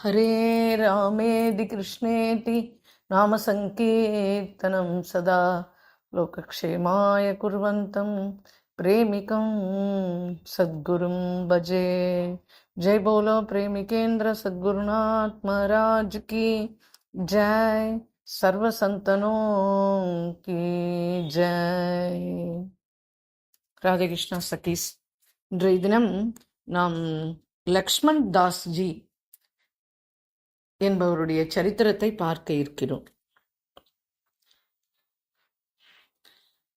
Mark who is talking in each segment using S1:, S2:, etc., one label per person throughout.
S1: हरे रामेति कृष्णेति नाम संकीर्तनं सदा लोकक्षेमाय कुर्वन्तं प्रेमिकं सद्गुरुं भजे। जय बोलो प्रेमिकेंद्र सद्गुरुनाथ महाराज की जय। सर्व संतनों की जय। ராதே கிருஷ்ணா சகீஸ். இன்றைய தினம் நாம் லக்ஷ்மண் தாஸ் ஜி என்பவருடைய சரித்திரத்தை பார்க்க இருக்கிறோம்.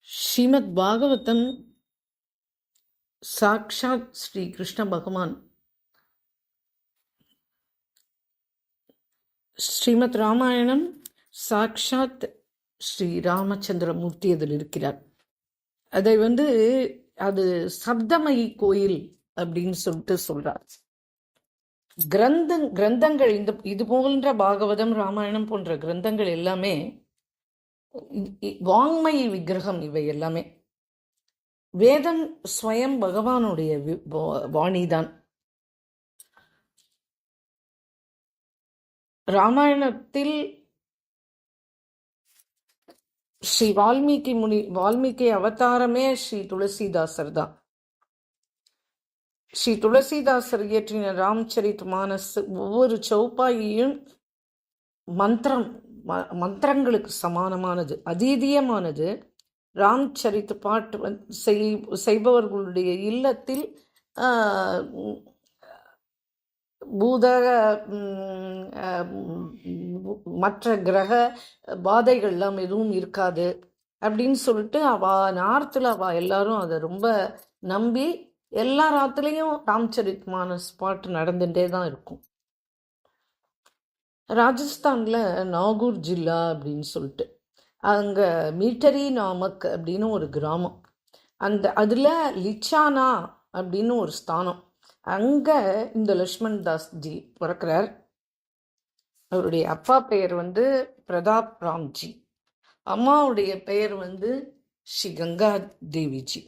S1: ஸ்ரீமத் பாகவதம் சாக்ஷாத் ஸ்ரீ கிருஷ்ண பகவான், ஸ்ரீமத் ராமாயணம் சாக்ஷாத் ஸ்ரீ ராமச்சந்திரமூர்த்தி அதில் இருக்கிறார். அதை அது சப்தமயி கோயில் அப்படின்னு சொல்லிட்டு சொல்றார். கிரந்தங்கள் இது போன்ற பாகவதம் ராமாயணம் போன்ற கிரந்தங்கள் எல்லாமே வாங்மயி விக்கிரகம். இவை எல்லாமே வேதம் ஸ்வயம் பகவானுடைய வாணிதான். ராமாயணத்தில் ஸ்ரீ வால்மீகி அவதாரமே ஸ்ரீ துளசிதாசர் தான். ஸ்ரீ துளசிதாசர் இயற்றின ராம்சரித் மானஸ் ஒவ்வொரு சௌப்பாயையும் மந்திரங்களுக்கு சமானமானது, அதீதியமானது. ராம்சரித் பாட்டு செய்பவர்களுடைய இல்லத்தில் பூதக மற்ற கிரக பாதைகள்லாம் எதுவும் இருக்காது அப்படின்னு சொல்லிட்டு நார்த்தில் எல்லாரும் அதை ரொம்ப நம்பி எல்லா ராத்துலேயும் ராம்சரித் மானஸ் பாட்டு நடந்துட்டே தான் இருக்கும். ராஜஸ்தானில் நாகூர் ஜில்லா அப்படின்னு சொல்லிட்டு அங்கே மீட்டரி நாமக் அப்படின்னு ஒரு கிராமம். அதில் லிச்சானா அப்படின்னு ஒரு ஸ்தானம். அங்கே இந்த லக்ஷ்மண் தாஸ் ஜி பிறக்கிறார். அவருடைய அப்பா பெயர் பிரதாப் ராம்ஜி, அம்மாவுடைய பெயர் ஸ்ரீ கங்கா தேவிஜி.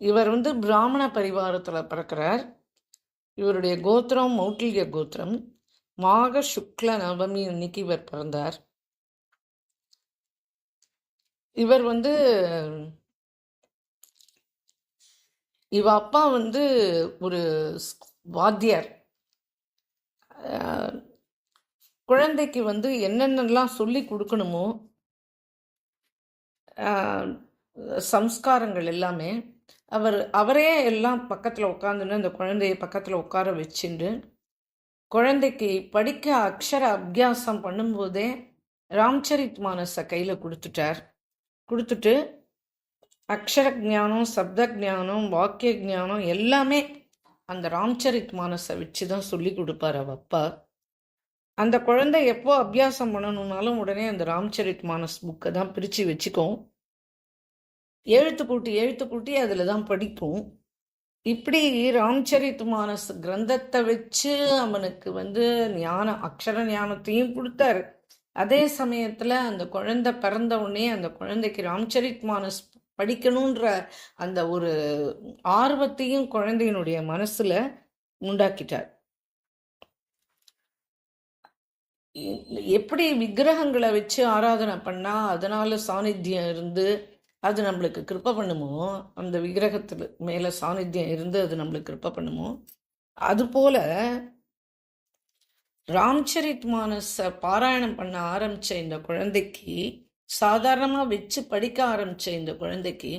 S1: இவர் பிராமண பரிவாரத்தில் பிறக்கிறார். இவருடைய கோத்திரம் மௌட்டில்ய கோத்திரம். மாக சுக்ல நவமி அன்னைக்கு இவர் பிறந்தார். இவர் இவ அப்பா ஒரு வாத்தியார். குழந்தைக்கு என்னென்னலாம் சொல்லி கொடுக்கணுமோ சம்ஸ்காரங்கள் எல்லாமே அவரே எல்லாம் பக்கத்தில் உட்காந்துன்னு அந்த குழந்தைய பக்கத்தில் உட்கார வச்சுட்டு குழந்தைக்கு படிக்க அக்ஷர அபியாசம் பண்ணும்போதே ராம்சரித் மானஸை கையில் கொடுத்துட்டு அக்ஷர ஜானம், சப்த ஜானம், வாக்கிய ஜானம் எல்லாமே அந்த ராம்சரித் மானஸை வச்சு தான் சொல்லி கொடுப்பார் அவ அப்பா. அந்த குழந்தை எப்போ அபியாசம் பண்ணணுன்னாலும் உடனே அந்த ராம்சரித் மானஸ் புக்கை தான் பிரித்து வச்சுக்கும். எழுத்து கூட்டி அதில் தான் படிக்கும். இப்படி ராம்சரித் மானஸ் கிரந்தத்தை வச்சு அவனுக்கு அக்ஷர ஞானத்தையும் கொடுத்தாரு. அதே சமயத்தில் அந்த குழந்தை பிறந்த உடனே அந்த குழந்தைக்கு ராம்சரித் மானஸ் படிக்கணுன்ற அந்த ஒரு ஆர்வத்தையும் குழந்தையினுடைய மனசுல உண்டாக்கிட்டார். எப்படி விக்கிரகங்களை வச்சு ஆராதனை பண்ணா அதனால சாநித்தியம் இருந்து அது நம்மளுக்கு கிருப்பை பண்ணுமோ, அந்த விக்கிரகத்துல மேல சாநித்தியம் இருந்து அது நம்மளுக்கு கிருப்பை பண்ணுமோ, அதுபோல ராம்சரித் மானஸ பாராயணம் பண்ண ஆரம்பிச்ச இந்த குழந்தைக்கு, சாதாரணமா வச்சு படிக்க ஆரம்பிச்ச இந்த குழந்தைக்கு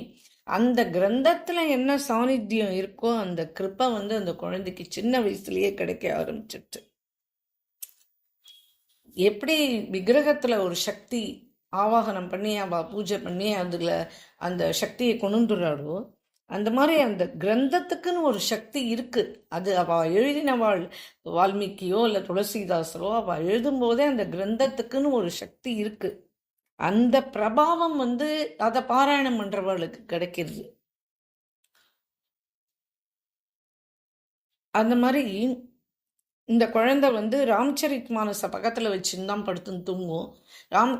S1: அந்த கிரந்தத்துல என்ன சாநித்தியம் இருக்கோ அந்த கிருப்பை அந்த குழந்தைக்கு சின்ன வயசுலயே கிடைக்க ஆரம்பிச்சிட்டு. எப்படி விக்கிரகத்துல ஒரு சக்தி ஆவாகனம் பண்ணி பூஜை பண்ணி அதுல அந்த சக்தியை கொண்டுறாளோ, அந்த மாதிரி அந்த கிரந்தத்துக்குன்னு ஒரு சக்தி இருக்கு. அது எழுதினவாள் வால்மீகியோ இல்ல துளசிதாசரோ எழுதும் போதே அந்த கிரந்தத்துக்குன்னு ஒரு சக்தி இருக்கு. அந்த பிரபாவம் அதை பாராயணம் பண்றவர்களுக்கு கிடைக்கிறது. அந்த மாதிரி இந்த குழந்தை ராம்சரித் மானஸை பக்கத்தில் வச்சுன்னு தான் படுத்துன்னு தூங்கும்.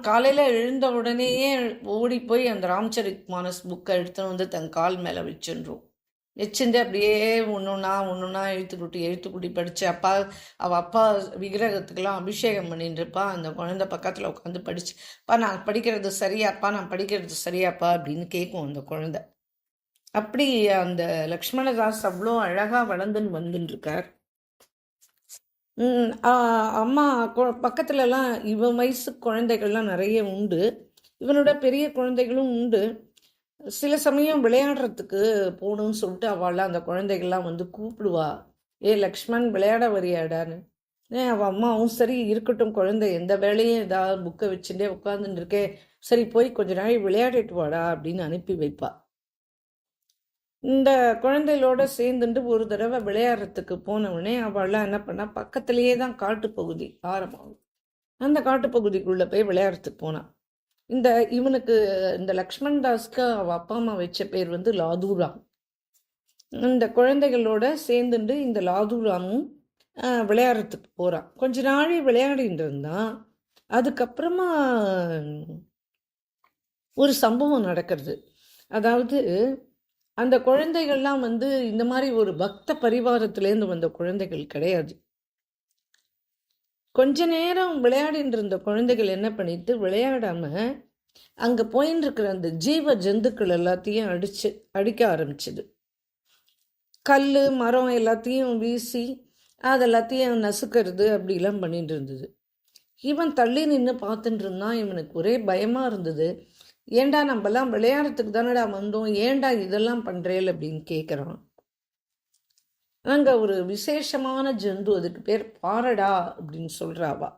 S1: காலையில் எழுந்த உடனேயே ஓடி போய் அந்த ராம்சரித் மானஸ் புக்கை எடுத்துன்னு தன் கால் மேலே வச்சுன்றும். வச்சுட்டு அப்படியே ஒன்றொன்னா எழுத்துக்கூட்டி படித்து அவள் அப்பா விக்கிரகத்துக்கெல்லாம் அபிஷேகம் பண்ணிட்டு இருப்பா. அந்த குழந்தை பக்கத்தில் உட்காந்து படிச்சு, அப்பா நான் படிக்கிறது சரியாப்பா, நான் படிக்கிறது சரியாப்பா அப்படின்னு கேட்கும் அந்த குழந்தை. அப்படி அந்த லக்ஷ்மணதாஸ் அவ்வளோ அழகாக வளர்ந்துன்னு வந்துட்டுருக்கார். அம்மா பக்கத்துலலாம் இவன் வயசு குழந்தைகள்லாம் நிறைய உண்டு, இவனோட பெரிய குழந்தைகளும் உண்டு. சில சமயம் விளையாடுறதுக்கு போகணும்னு சொல்லிட்டு அவள்லாம் அந்த குழந்தைகள்லாம் வந்து கூப்பிடுவா, ஏ லக்ஷ்மண் விளையாட வரியாடான்னு. அவள் அம்மாவும் சரி இருக்கட்டும் குழந்தை, எந்த வேலையும் ஏதாவது புக்கை வச்சுட்டே உட்காந்துட்டு இருக்கே, சரி போய் கொஞ்ச நாள் விளையாடிட்டு வாடா அப்படின்னு அனுப்பி வைப்பா. இந்த குழந்தைகளோட சேர்ந்துட்டு ஒரு தடவை விளையாடுறதுக்கு போனவுடனே அவள்லாம் என்ன பண்ணா, பக்கத்திலேயே தான் காட்டுப்பகுதி ஆரம்பம், அந்த காட்டுப்பகுதிக்குள்ளே போய் விளையாடுறதுக்கு போனான். இவனுக்கு இந்த லக்ஷ்மண் தாஸ்க்கு அவள் அப்பா அம்மா வச்ச பேர் வந்து லாதுராம். இந்த குழந்தைகளோட சேர்ந்துட்டு இந்த லாதுராமும் விளையாடுறதுக்கு போகிறான். கொஞ்ச நாள் விளையாடிட்டு இருந்தான். அதுக்கப்புறமா ஒரு சம்பவம் நடக்கிறது. அதாவது அந்த குழந்தைகள்லாம் வந்து இந்த மாதிரி ஒரு பக்த பரிவாரத்திலேருந்து வந்த குழந்தைகள் கிடையாது. கொஞ்ச நேரம் விளையாடிட்டு இருந்த குழந்தைகள் என்ன பண்ணிட்டு விளையாடாம அங்கே போயின்னு இருக்கிற அந்த ஜீவ ஜந்துக்கள் எல்லாத்தையும் அடிக்க ஆரம்பிச்சுது. கல் மரம் எல்லாத்தையும் வீசி அதெல்லாத்தையும் நசுக்கிறது அப்படிலாம் பண்ணிட்டு இருந்தது. இவன் தள்ளி நின்று பார்த்துட்டு இருந்தான். இவனுக்கு ஒரே பயமாக இருந்தது. ஏண்டா நம்மலாம் விளையாடுறதுக்கு தானடா வந்தோம், ஏண்டா இதெல்லாம் பண்ணுறேல் அப்படின்னு கேட்குறான். அங்கே ஒரு விசேஷமான ஜந்து, அதுக்கு பேர் பாரடா அப்படின்னு சொல்கிறாவா.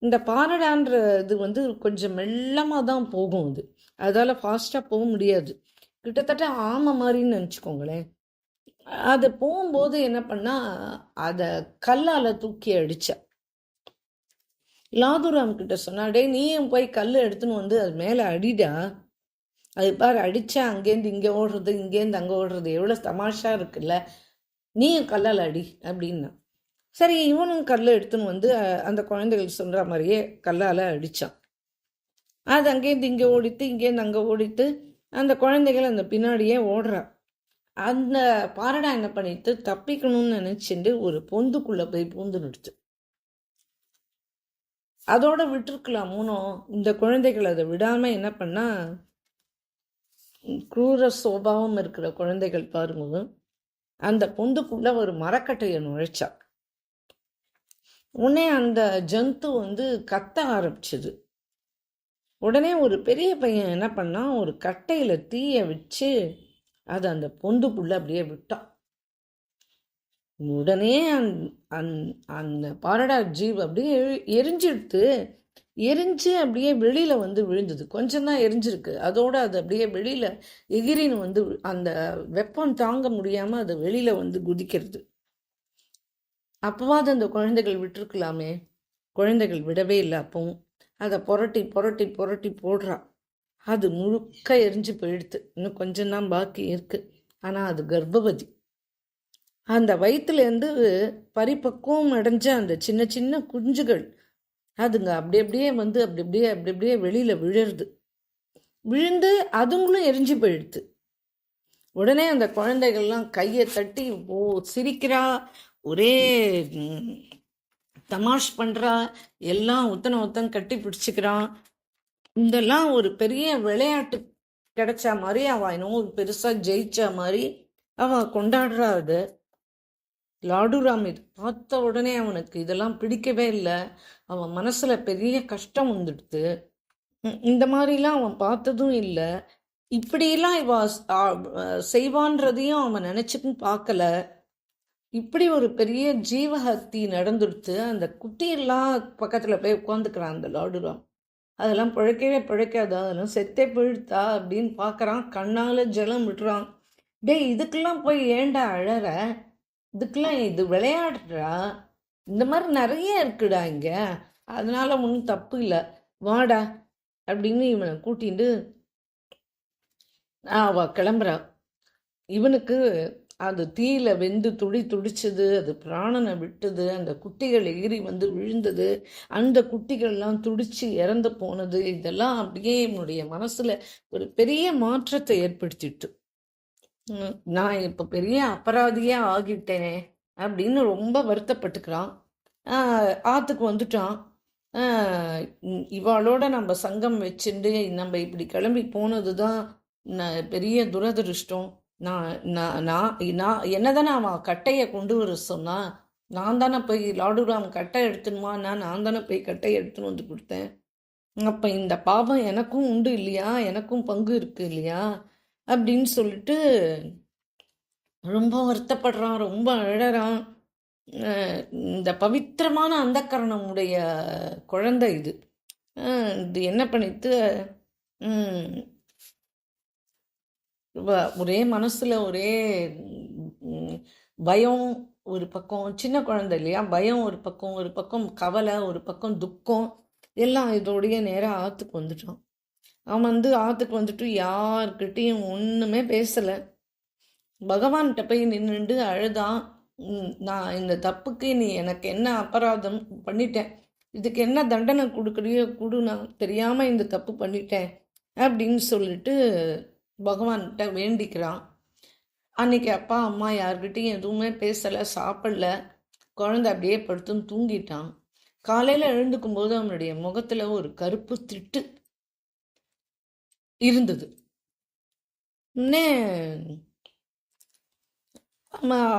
S1: இந்த பாரடான்ற இது வந்து கொஞ்சம் மெல்லமாக தான் போகும். அதால் ஃபாஸ்ட்டாக போக முடியாது. கிட்டத்தட்ட ஆமை மாதிரின்னு நினச்சிக்கோங்களேன். அது போகும்போது என்ன பண்ணால் அதை கல்லால் தூக்கி அடித்தா. லாதுராம் கிட்ட சொன்னாடே, நீயும் போய் கல் எடுத்துன்னு வந்து அது மேலே அடிடா, அது பாரு அடித்தா அங்கேருந்து இங்கே ஓடுறது, இங்கேருந்து அங்கே ஓடுறது, எவ்வளோ தமாஷா இருக்குல்ல, நீயும் கல்லால் அடி அப்படின்னா. சரி, இவனும் கல்லை எடுத்துன்னு வந்து அந்த குழந்தைகள் சொல்கிற மாதிரியே கல்லால் அடித்தான். அது அங்கேருந்து இங்கே ஓடித்து, இங்கேருந்து அங்கே ஓடித்து, அந்த குழந்தைகள் அந்த பின்னாடியே ஓடுறா. அந்த பாரடா என்ன பண்ணிட்டு தப்பிக்கணும்னு நினச்சிட்டு ஒரு பொந்துக்குள்ளே போய் பூந்து நிறுத்து. அதோட விட்டுருக்கலாம் மூணும். இந்த குழந்தைகள் அதை விடாமல் என்ன பண்ணா, குரூர சோபாவம் இருக்கிற குழந்தைகள் பாருங்க, அந்த பொந்துக்குள்ள ஒரு மரக்கட்டையை நுழைச்சா. உடனே அந்த ஜந்து வந்து கத்த ஆரம்பிச்சது. உடனே ஒரு பெரிய பையன் என்ன பண்ணான், ஒரு கட்டையில் தீயை வச்சு அதை அந்த பொந்துக்குள்ள அப்படியே விட்டான். உடனே அந்த பாரடா ஜீவ் அப்படியே எரிஞ்சு அப்படியே வெளியில் வந்து விழுந்தது. கொஞ்சம்தான் எரிஞ்சிருக்கு, அதோடு அது அப்படியே வெளியில் எகிரின்னு வந்து அந்த வெப்பம் தாங்க முடியாமல் அது வெளியில் வந்து குதிக்கிறது. அப்போவாது அந்த குழந்தைகள் விட்டுருக்கலாமே, குழந்தைகள் விடவே இல்லை. அப்பவும் அதை புரட்டி புரட்டி புரட்டி போடுறா. அது முழுக்க எரிஞ்சு போயிடுது. இன்னும் கொஞ்சம்தான் பாக்கி இருக்கு. ஆனால் அது கர்ப்பவதி. அந்த வயிற்றுலேருந்து பரிபக்குவம் அடைஞ்ச அந்த சின்ன சின்ன குஞ்சுகள் அதுங்க அப்படி அப்படியே வந்து அப்படி அப்படியே வெளியில் விழுந்து அதுங்களும் எரிஞ்சு போயிடுது. உடனே அந்த குழந்தைகள்லாம் கையை தட்டி சிரிக்கிறா, ஒரே தமாஷ் பண்ணுறா, எல்லாம் ஒத்தன் கட்டி பிடிச்சிக்கிறான். இதெல்லாம் ஒரு பெரிய விளையாட்டு கிடைச்சா மாதிரி அவன் இன்னும் பெருசாக ஜெயிச்சா மாதிரி அவன் கொண்டாடுறா. அது லாடுராம் இது பார்த்த உடனே அவனுக்கு இதெல்லாம் பிடிக்கவே இல்லை. அவன் மனசில் பெரிய கஷ்டம் வந்துடுது. இந்த மாதிரிலாம் அவன் பார்த்ததும் இல்லை. இப்படியெல்லாம் இவ செய்வான்றதையும் அவன் நினச்சிக்கும் பார்க்கல. இப்படி ஒரு பெரிய ஜீவஹத்தி நடந்துடுத்து. அந்த குட்டியெல்லாம் பக்கத்தில் போய் உட்காந்துக்கிறான் அந்த லாடுராம். அதெல்லாம் பிழைக்காதா, அதெல்லாம் செத்தே போயிடுத்தா அப்படின்னு பார்க்குறான். கண்ணால் ஜலம் விட்டுறான். இதுக்கெல்லாம் போய் ஏண்டா அழற, இதுக்கெல்லாம் இது விளையாடுறா, இந்த மாதிரி நிறைய இருக்குடா இங்கே, அதனால ஒன்றும் தப்பு இல்லை, வாடா அப்படின்னு இவனை கூட்டிட்டு அவ கிளம்புறா. இவனுக்கு அது தீயில வெந்து துடிச்சது, அது பிராணனை விட்டது, அந்த குட்டிகள் எகிரி வந்து விழுந்தது, அந்த குட்டிகள்லாம் துடிச்சு இறந்து போனது, இதெல்லாம் அப்படியே என்னுடைய மனசுல ஒரு பெரிய மாற்றத்தை ஏற்படுத்திட்டு. நான் இப்போ பெரிய அபராதியே ஆகிட்டேனே அப்படின்னு ரொம்ப வருத்தப்பட்டுக்கிறான். ஆற்றுக்கு வந்துட்டான். இவாளோட நம்ம சங்கம் வச்சுட்டு நம்ம இப்படி கிளம்பி போனது தான் பெரிய துரதிருஷ்டம். நான் நான் நான் நான் என்னதானே அவன் கட்டையை கொண்டு வர சொன்னா, நான் தானே போய் லாடுராம் கட்டை எடுத்துணுமான்னா, நான் தானே போய் கட்டையை எடுத்துன்னு வந்து கொடுத்தேன். அப்போ இந்த பாவம் எனக்கும் உண்டு இல்லையா, எனக்கும் பங்கு இருக்கு இல்லையா அப்படின்னு சொல்லிட்டு ரொம்ப வருத்தப்படுறான், ரொம்ப அழறான். இந்த பவித்திரமான அந்தக்கரணம் உடைய குழந்தை இது. இது என்ன பண்ணிட்டு ஒரே மனசுல ஒரே பயம் ஒரு பக்கம், சின்ன குழந்தை இல்லையா, பயம் ஒரு பக்கம் கவலை, ஒரு பக்கம் துக்கம், எல்லாம் இதோடைய நேரம் ஆற்றுக்கு வந்துட்டான். அவன் வந்து ஆற்றுக்கு வந்துட்டு யார்கிட்டையும் ஒன்றுமே பேசலை. பகவான்கிட்ட போய் நின்றுண்டு அழுதான். நான் இந்த தப்புக்கு நீ எனக்கு என்ன அபராதம் பண்ணிட்டேன், இதுக்கு என்ன தண்டனை கொடுக்குறியோ கொடு, நான் தெரியாமல் இந்த தப்பு பண்ணிட்டேன் அப்படின்னு சொல்லிட்டு பகவான்கிட்ட வேண்டிக்கிறான். அன்னைக்கு அப்பா அம்மா யார்கிட்டையும் எதுவுமே பேசலை, சாப்பிடல. குழந்தை அப்படியே படுத்துன்னு தூங்கிட்டான். காலையில் எழுந்துக்கும் போது அவனுடைய முகத்தில் ஒரு கருப்பு திட்டு இருந்தது.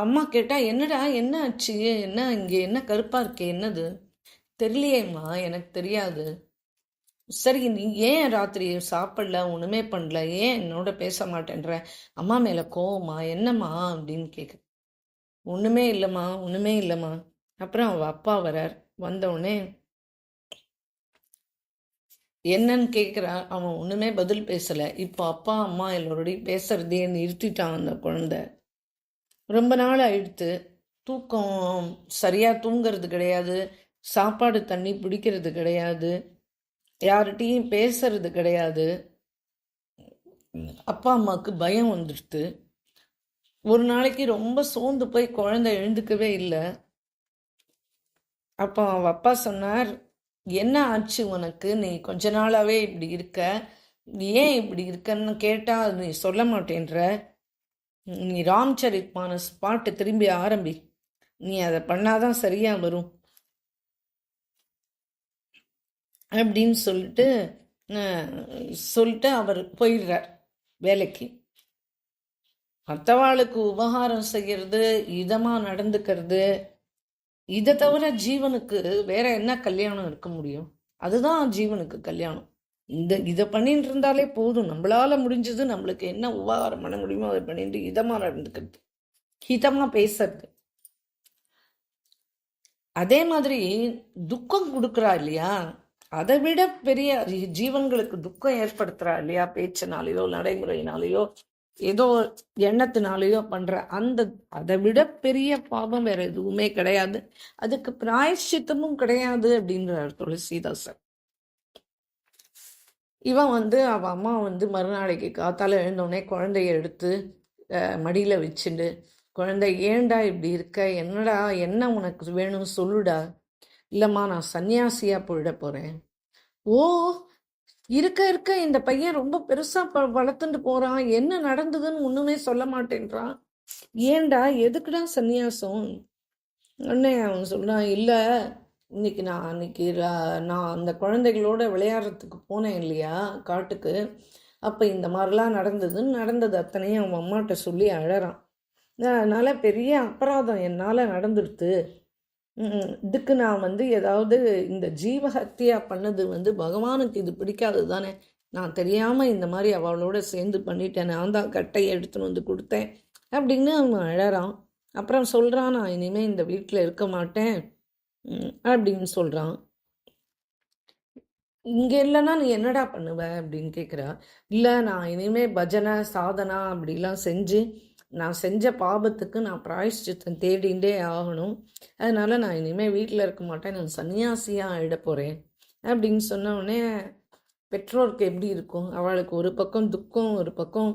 S1: அம்மா கேட்டா, என்னடா என்ன ஆச்சு, என்ன இங்கே என்ன கருப்பா இருக்கே, என்னது தெரியலையேம்மா, எனக்கு தெரியாது. சரி நீ ஏன் ராத்திரி சாப்பிடல, ஒண்ணுமே பண்ணல, ஏன் என்னோட பேச மாட்டேன்ற, அம்மா மேல கோவமா, என்னம்மா அப்படின்னு கேட்கு. ஒண்ணுமே இல்லைம்மா, ஒண்ணுமே இல்லைம்மா. அப்புறம் அவ அப்பா வரார். வந்தவுடனே என்னன்னு கேட்குறா. அவன் ஒண்ணுமே பதில் பேசல. இப்போ அப்பா அம்மா எல்லோருடையும் பேசுறதே நிறுத்திட்டான் அந்த குழந்தை. ரொம்ப நாள் ஆயிடுத்து. தூக்கம் சரியாக தூங்கிறது கிடையாது, சாப்பாடு தண்ணி பிடிக்கிறது கிடையாது, யார்கிட்டையும் பேசுறது கிடையாது. அப்பா அம்மாவுக்கு பயம் வந்துடுது. ஒரு நாளைக்கு ரொம்ப சோர்ந்து போய் குழந்தை எழுந்துக்கவே இல்லை. அப்போ அவன் அப்பா சொன்னார், என்ன ஆச்சு உனக்கு, நீ கொஞ்ச நாளாவே இப்படி இருக்க, ஏன் இப்படி இருக்கன்னு கேட்டா நீ சொல்ல மாட்டேன்ற, நீ ராம்சரித் மானஸ் பாட்டு திரும்பி ஆரம்பி, நீ அதை பண்ணாதான் சரியா வரும் அப்படின்னு சொல்லிட்டு அவர் போயிடுறார் வேலைக்கு. மற்றவாளுக்கு உபகாரம் செய்யறது, இதமா நடந்துக்கிறது, இதை தவிர ஜீவனுக்கு வேற என்ன கல்யாணம் இருக்க முடியும்? அதுதான் ஜீவனுக்கு கல்யாணம். இதை பண்ணிட்டு இருந்தாலே போதும். நம்மளால முடிஞ்சது, நம்மளுக்கு என்ன உபகாரம் பண்ண முடியுமோ அதை பண்ணிட்டு இதமா நடந்துக்கிறது, ஹிதமா பேசுறது. அதே மாதிரி துக்கம் கொடுக்குறா இல்லையா, அதை விட பெரிய ஜீவன்களுக்கு துக்கம் ஏற்படுத்துறா இல்லையா, பேச்சினாலேயோ நடைமுறையினாலேயோ ஏதோ எண்ணத்தினாலேயோ பண்ற அதை விட பெரிய பாவம் வேற எதுவுமே கிடையாது, அதுக்கு பிராயஷ்சித்தமும் கிடையாது அப்படின்றார் துளசிதாசர். இவன் அவன் அம்மா மறுநாளைக்கு காத்தால எழுந்தோடனே குழந்தைய எடுத்து மடியில் வச்சுண்டு, குழந்தை ஏண்டா இப்படி இருக்க, என்னடா என்ன உனக்கு வேணும் சொல்லுடா. இல்லைம்மா நான் சன்னியாசியா போயிட போகிறேன். ஓ, இருக்க இருக்க இந்த பையன் ரொம்ப பெருசாக வளர்த்துட்டு போகிறான், என்ன நடந்ததுன்னு ஒன்றுமே சொல்ல மாட்டேன்றான், ஏண்டா எதுக்குடா சன்னியாசம்? உடனே அவன் சொல்கிறான், இல்லை இன்னைக்கு நான் அந்த குழந்தைகளோட விளையாடுறதுக்கு போனேன் இல்லையா காட்டுக்கு, அப்போ இந்த மாதிரிலாம் நடந்தது அத்தனையும் அவன் அம்மாட்ட சொல்லி அழறான். அதனால் பெரிய அபராதம் என்னால் நடந்துடுத்து, இதுக்கு நான் ஏதாவது இந்த ஜீவஹத்தியா பண்ணது பகவானுக்கு இது பிடிக்காது தானே, நான் தெரியாமல் இந்த மாதிரி அவளோட சேர்ந்து பண்ணிட்டேன், நான் தான் கட்டையை எடுத்துன்னு வந்து கொடுத்தேன் அப்படின்னு அவன் அழறான். அப்புறம் சொல்கிறான், நான் இனிமேல் இந்த வீட்டில் இருக்க மாட்டேன் அப்படின்னு சொல்கிறான். இங்கே இல்லைன்னா நீ என்னடா பண்ணுவ அப்படின்னு கேட்குறா. இல்லை நான் இனிமேல் பஜனை சாதனா அப்படிலாம் செஞ்சு நான் செஞ்ச பாபத்துக்கு நான் பிராயஷ்சித்தம் தேடிண்டே ஆகணும், அதனால் நான் இனிமேல் வீட்டில் இருக்க மாட்டேன், நான் சன்னியாசியாக ஆகிட போகிறேன் அப்படின்னு சொன்னவுடனே பெற்றோருக்கு எப்படி இருக்கும்? அவளுக்கு ஒரு பக்கம் துக்கம், ஒரு பக்கம்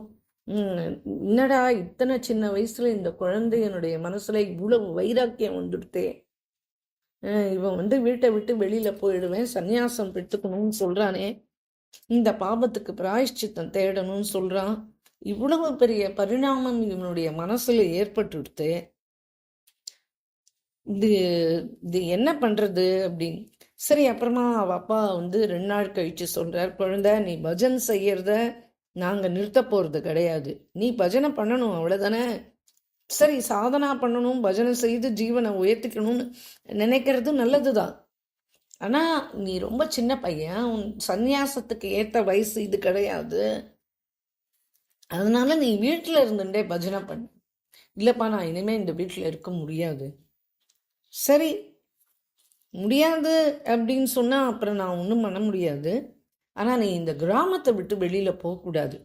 S1: என்னடா இத்தனை சின்ன வயசில் இந்த குழந்தையனுடைய மனசில் இவ்வளவு வைராக்கியம் வந்துடுத்தே, இவன் வீட்டை விட்டு வெளியில் போயிடுவேன், சந்நியாசம் பெற்றுக்கணும்னு சொல்கிறானே, இந்த பாபத்துக்கு பிராயஷ்சித்தம் தேடணும்னு சொல்கிறான், இவ்வளவு பெரிய பரிணாமம் இவனுடைய மனசுல ஏற்பட்டுடுத்து. இது இது என்ன பண்றது அப்படின்னு. சரி, அப்புறமா அவ அப்பா வந்து 2 நாள் கழிச்சு சொல்றார், குழந்தை நீ பஜன் செய்யறத நாங்க நிறுத்த போறது கிடையாது. நீ பஜனை பண்ணணும், அவ்வளவுதானே. சரி, சாதனா பண்ணணும், பஜனை செய்து ஜீவனை உயர்த்திக்கணும்னு நினைக்கிறது நல்லதுதான். ஆனா நீ ரொம்ப சின்ன பையன், உன் சந்நியாசத்துக்கு ஏத்த வயசு இது கிடையாது. அதனால நீ வீட்டுல இருந்துட்டே பஜனை பண்ணு. இல்லப்பா, நான் இனிமே இந்த வீட்டுல இருக்க முடியாது. சரி, முடியாது அப்படின்னு சொன்னா அப்புறம் நான் ஒன்றும் பண்ண முடியாது. ஆனா நீ இந்த கிராமத்தை விட்டு வெளியில போகக்கூடாது.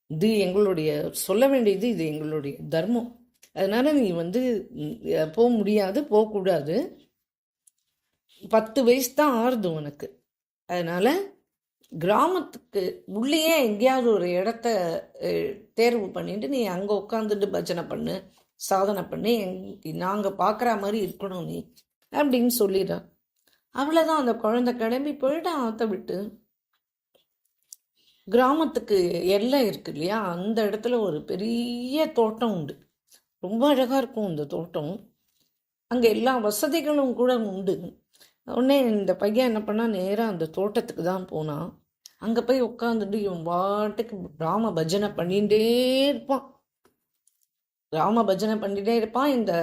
S1: இது எங்களுடைய சொல்ல வேண்டியது, இது எங்களுடைய தர்மம். அதனால நீ வந்து போக முடியாது, போகக்கூடாது. 10 வயசு தான் ஆறுது உனக்கு. அதனால கிராமத்துக்கு உள்ளேயே எங்கேயாவது ஒரு இடத்த தேர்வு பண்ணிட்டு நீ அங்கே உட்காந்துட்டு பஜனை பண்ணு, சாதனை பண்ணி நாங்கள் பார்க்குற மாதிரி இருக்கணும் நீ அப்படின்னு சொல்லிடுறான். அவ்வளோதான், அந்த குழந்தை கிளம்பி போயிட்டு ஆற்ற விட்டு கிராமத்துக்கு எல்லை இருக்கு இல்லையா, அந்த இடத்துல ஒரு பெரிய தோட்டம் உண்டு. ரொம்ப அழகாக இருக்கும் அந்த தோட்டம். அங்கே எல்லா வசதிகளும் கூட உண்டு. உடனே இந்த பையன் என்ன பண்ணா, நேராக அந்த தோட்டத்துக்கு தான் போனான். அங்கே போய் உட்காந்துட்டு இவன் பாட்டுக்கு ராம பஜனை பண்ணிகிட்டே இருப்பான். ராம பஜனை பண்ணிகிட்டே இருப்பான். இந்த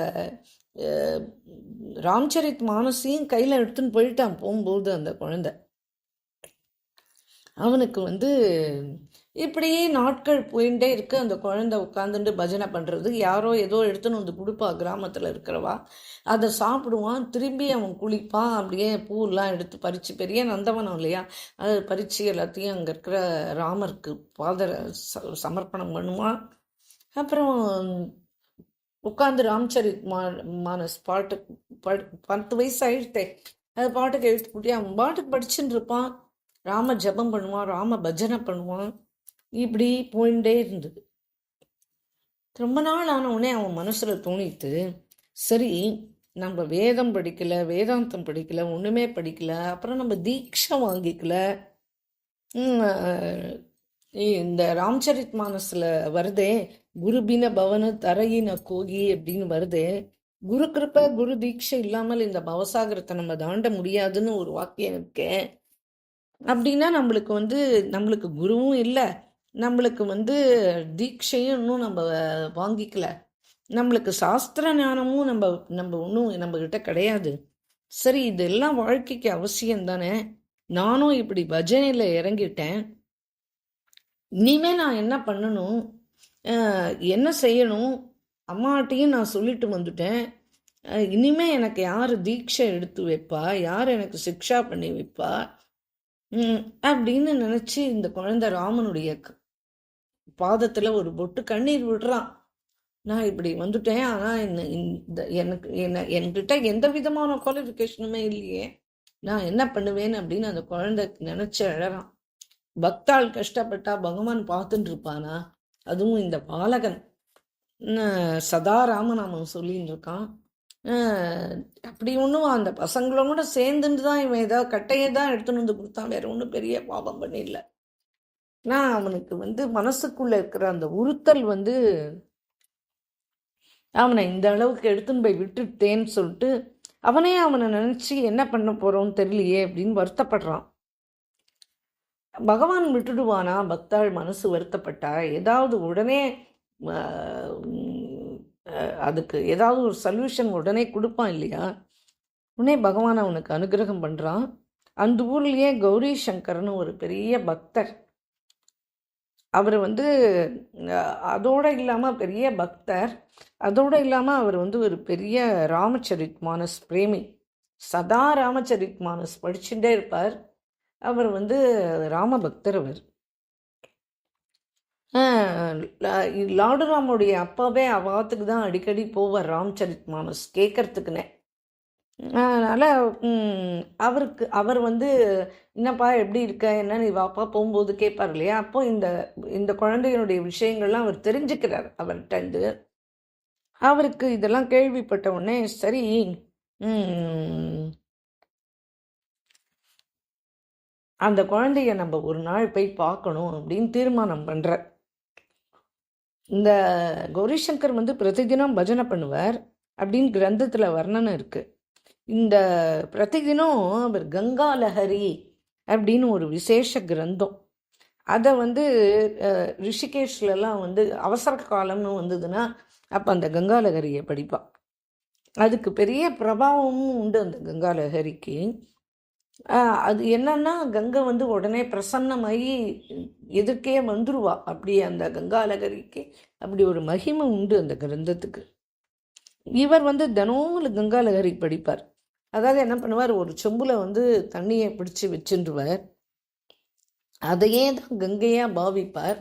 S1: ராம்சரித் மானஸையும் கையில் எடுத்துன்னு போயிட்டான் போகும்போது அந்த குழந்தை. அவனுக்கு வந்து இப்படியே நாட்கள் போயிட்டே இருக்கு. அந்த குழந்தை உட்காந்துட்டு பஜனை பண்ணுறது, யாரோ ஏதோ எடுத்துன்னு வந்து கொடுப்பா கிராமத்தில் இருக்கிறவா, அதை சாப்பிடுவான். திரும்பி அவன் குளிப்பான். அப்படியே பூவெல்லாம் எடுத்து பறித்து, பெரிய நந்தவனம் இல்லையா, அதை பறித்து எல்லாத்தையும் அங்கே இருக்கிற ராமருக்கு சமர்ப்பணம் பண்ணுவான். அப்புறம் உட்காந்து ராம்சரித் மானஸ் பாட்டு 10 வயசு ஆயிடுத்தே, அது பாட்டுக்கு எழுத்து கூட்டி அவன் பாட்டுக்கு படிச்சுட்டு இருப்பான். ராம ஜபம் பண்ணுவான், ராம பஜனை பண்ணுவான். இப்படி போயிட்டே இருந்தது. ரொம்ப நாள் ஆன உடனே அவன் மனசுல தோணித்து, சரி நம்ம வேதம் படிக்கல, வேதாந்தம் படிக்கல, ஒண்ணுமே படிக்கல, அப்புறம் நம்ம தீட்சை வாங்கிக்கல. இந்த ராம்சரித் மானஸ்ல வருதே, குருபின பவன தரையின கோகி அப்படின்னு வருதே, குரு கிருப்பை குரு தீட்சை இல்லாமல் இந்த பவசாகரத்தை நம்ம தாண்ட முடியாதுன்னு ஒரு வாக்கியம் இருக்கேன். அப்படின்னா நம்மளுக்கு குருவும் இல்லை, நம்மளுக்கு தீட்சையும் இன்னும் நம்ம வாங்கிக்கல, நம்மளுக்கு சாஸ்திர ஞானமும் நம்ம ஒன்றும் நம்மக்கிட்ட கிடையாது. சரி, இதெல்லாம் வாழ்க்கைக்கு அவசியம் தானே. நானும் இப்படி பஜனையில் இறங்கிட்டேன். இனிமே நான் என்ன பண்ணணும், என்ன செய்யணும், அம்மாட்டையும் நான் சொல்லிட்டு வந்துட்டேன். இனிமே எனக்கு யார் தீட்சை எடுத்து வைப்பா, யார் எனக்கு சிக்ஷா பண்ணி வைப்பா அப்படின்னு நினைச்சு இந்த குழந்தை ராமனுடைய பாதத்துல ஒரு பொட்டு கண்ணீர் விடுறான். நான் இப்படி வந்துட்டேன், ஆனா என்கிட்ட எந்த விதமான குவாலிஃபிகேஷனுமே இல்லையே, நான் என்ன பண்ணுவேன்னு அப்படின்னு அந்த குழந்தை நினைச்சு அழறான். பக்தாள் கஷ்டப்பட்டா பகவான் பார்த்துட்டு இருப்பானா? அதுவும் இந்த பாலகன் சதா ராமநாமம் சொல்லின்னு இருக்கான். அப்படி ஒன்றும் அந்த பசங்களோட சேர்ந்துட்டு தான் இவன் ஏதாவது கட்டையை தான் எடுத்துன்னு வந்து கொடுத்தான், வேற ஒன்றும் பெரிய பாவம் பண்ணிடல. நான் அவனுக்கு மனசுக்குள்ள இருக்கிற அந்த உறுத்தல் அவனை இந்த அளவுக்கு எடுத்துன்னு போய் விட்டுட்டேன்னு சொல்லிட்டு அவனை நினைச்சு என்ன பண்ண போறோம்னு தெரியலையே அப்படின்னு வருத்தப்படுறான். பகவான் விட்டுடுவானா? பக்தாள் மனசு வருத்தப்பட்டா ஏதாவது உடனே அதுக்கு ஏதாவது ஒரு சொல்யூஷன் உடனே கொடுப்பான் இல்லையா? உடனே பகவான் அவனுக்கு அனுகிரகம் பண்ணுறான். அந்த ஊர்லேயே கௌரி சங்கர்னு ஒரு பெரிய பக்தர். அவர் அதோடு இல்லாமல் பெரிய பக்தர், அதோடு இல்லாமல் அவர் ஒரு பெரிய ராமச்சரித் மானஸ் பிரேமி. சதா ராமச்சரித் மானஸ் படிச்சுட்டே இருப்பார். அவர் ராம பக்தர். அவர் லாடுராமுடைய அப்பாவே அவாத்துக்கு தான் அடிக்கடி போவார் ராம்சரித் மானஸ் கேட்கறதுக்குன்னே. அதனால் அவர் என்னப்பா எப்படி இருக்க, என்ன நீ வாப்பா போகும்போது கேட்பார் இல்லையா, அப்போ இந்த குழந்தையினுடைய விஷயங்கள்லாம் அவர் தெரிஞ்சுக்கிறார் அவர்கிட்ட. அவருக்கு இதெல்லாம் கேள்விப்பட்ட உடனே சரி அந்த குழந்தைய நம்ம ஒரு நாள் போய் பார்க்கணும் அப்படின்னு தீர்மானம் பண்ணுறார். இந்த கௌரி சங்கர் வந்து பிரதிதினம் பஜனை பண்ணுவார் அப்படின்னு கிரந்தத்தில் வர்ணனை இருக்குது. இந்த பிரதிதினம் அவர் கங்கா லஹரி அப்படின்னு ஒரு விசேஷ கிரந்தம், அதை வந்து ரிஷிகேஷ்லலாம் வந்து அவசர காலம்னு வந்ததுன்னா அப்போ அந்த கங்கா லஹரியை படிப்பாள். அதுக்கு பெரிய பிரபாவமும் உண்டு அந்த கங்கா லஹரிக்கு. அது என்னன்னா கங்கை வந்து உடனே பிரசன்னமாகி எதிர்க்கே வந்துருவா. அப்படி அந்த கங்கா லஹரிக்கு அப்படி ஒரு மகிமை உண்டு அந்த கிரந்தத்துக்கு. இவர் வந்து தினமும் கங்கா லஹரி படிப்பார். அதாவது என்ன பண்ணுவார், ஒரு சொம்புல வந்து தண்ணியை பிடிச்சி வச்சுருவார். அதையே தான் கங்கையாக பாவிப்பார்.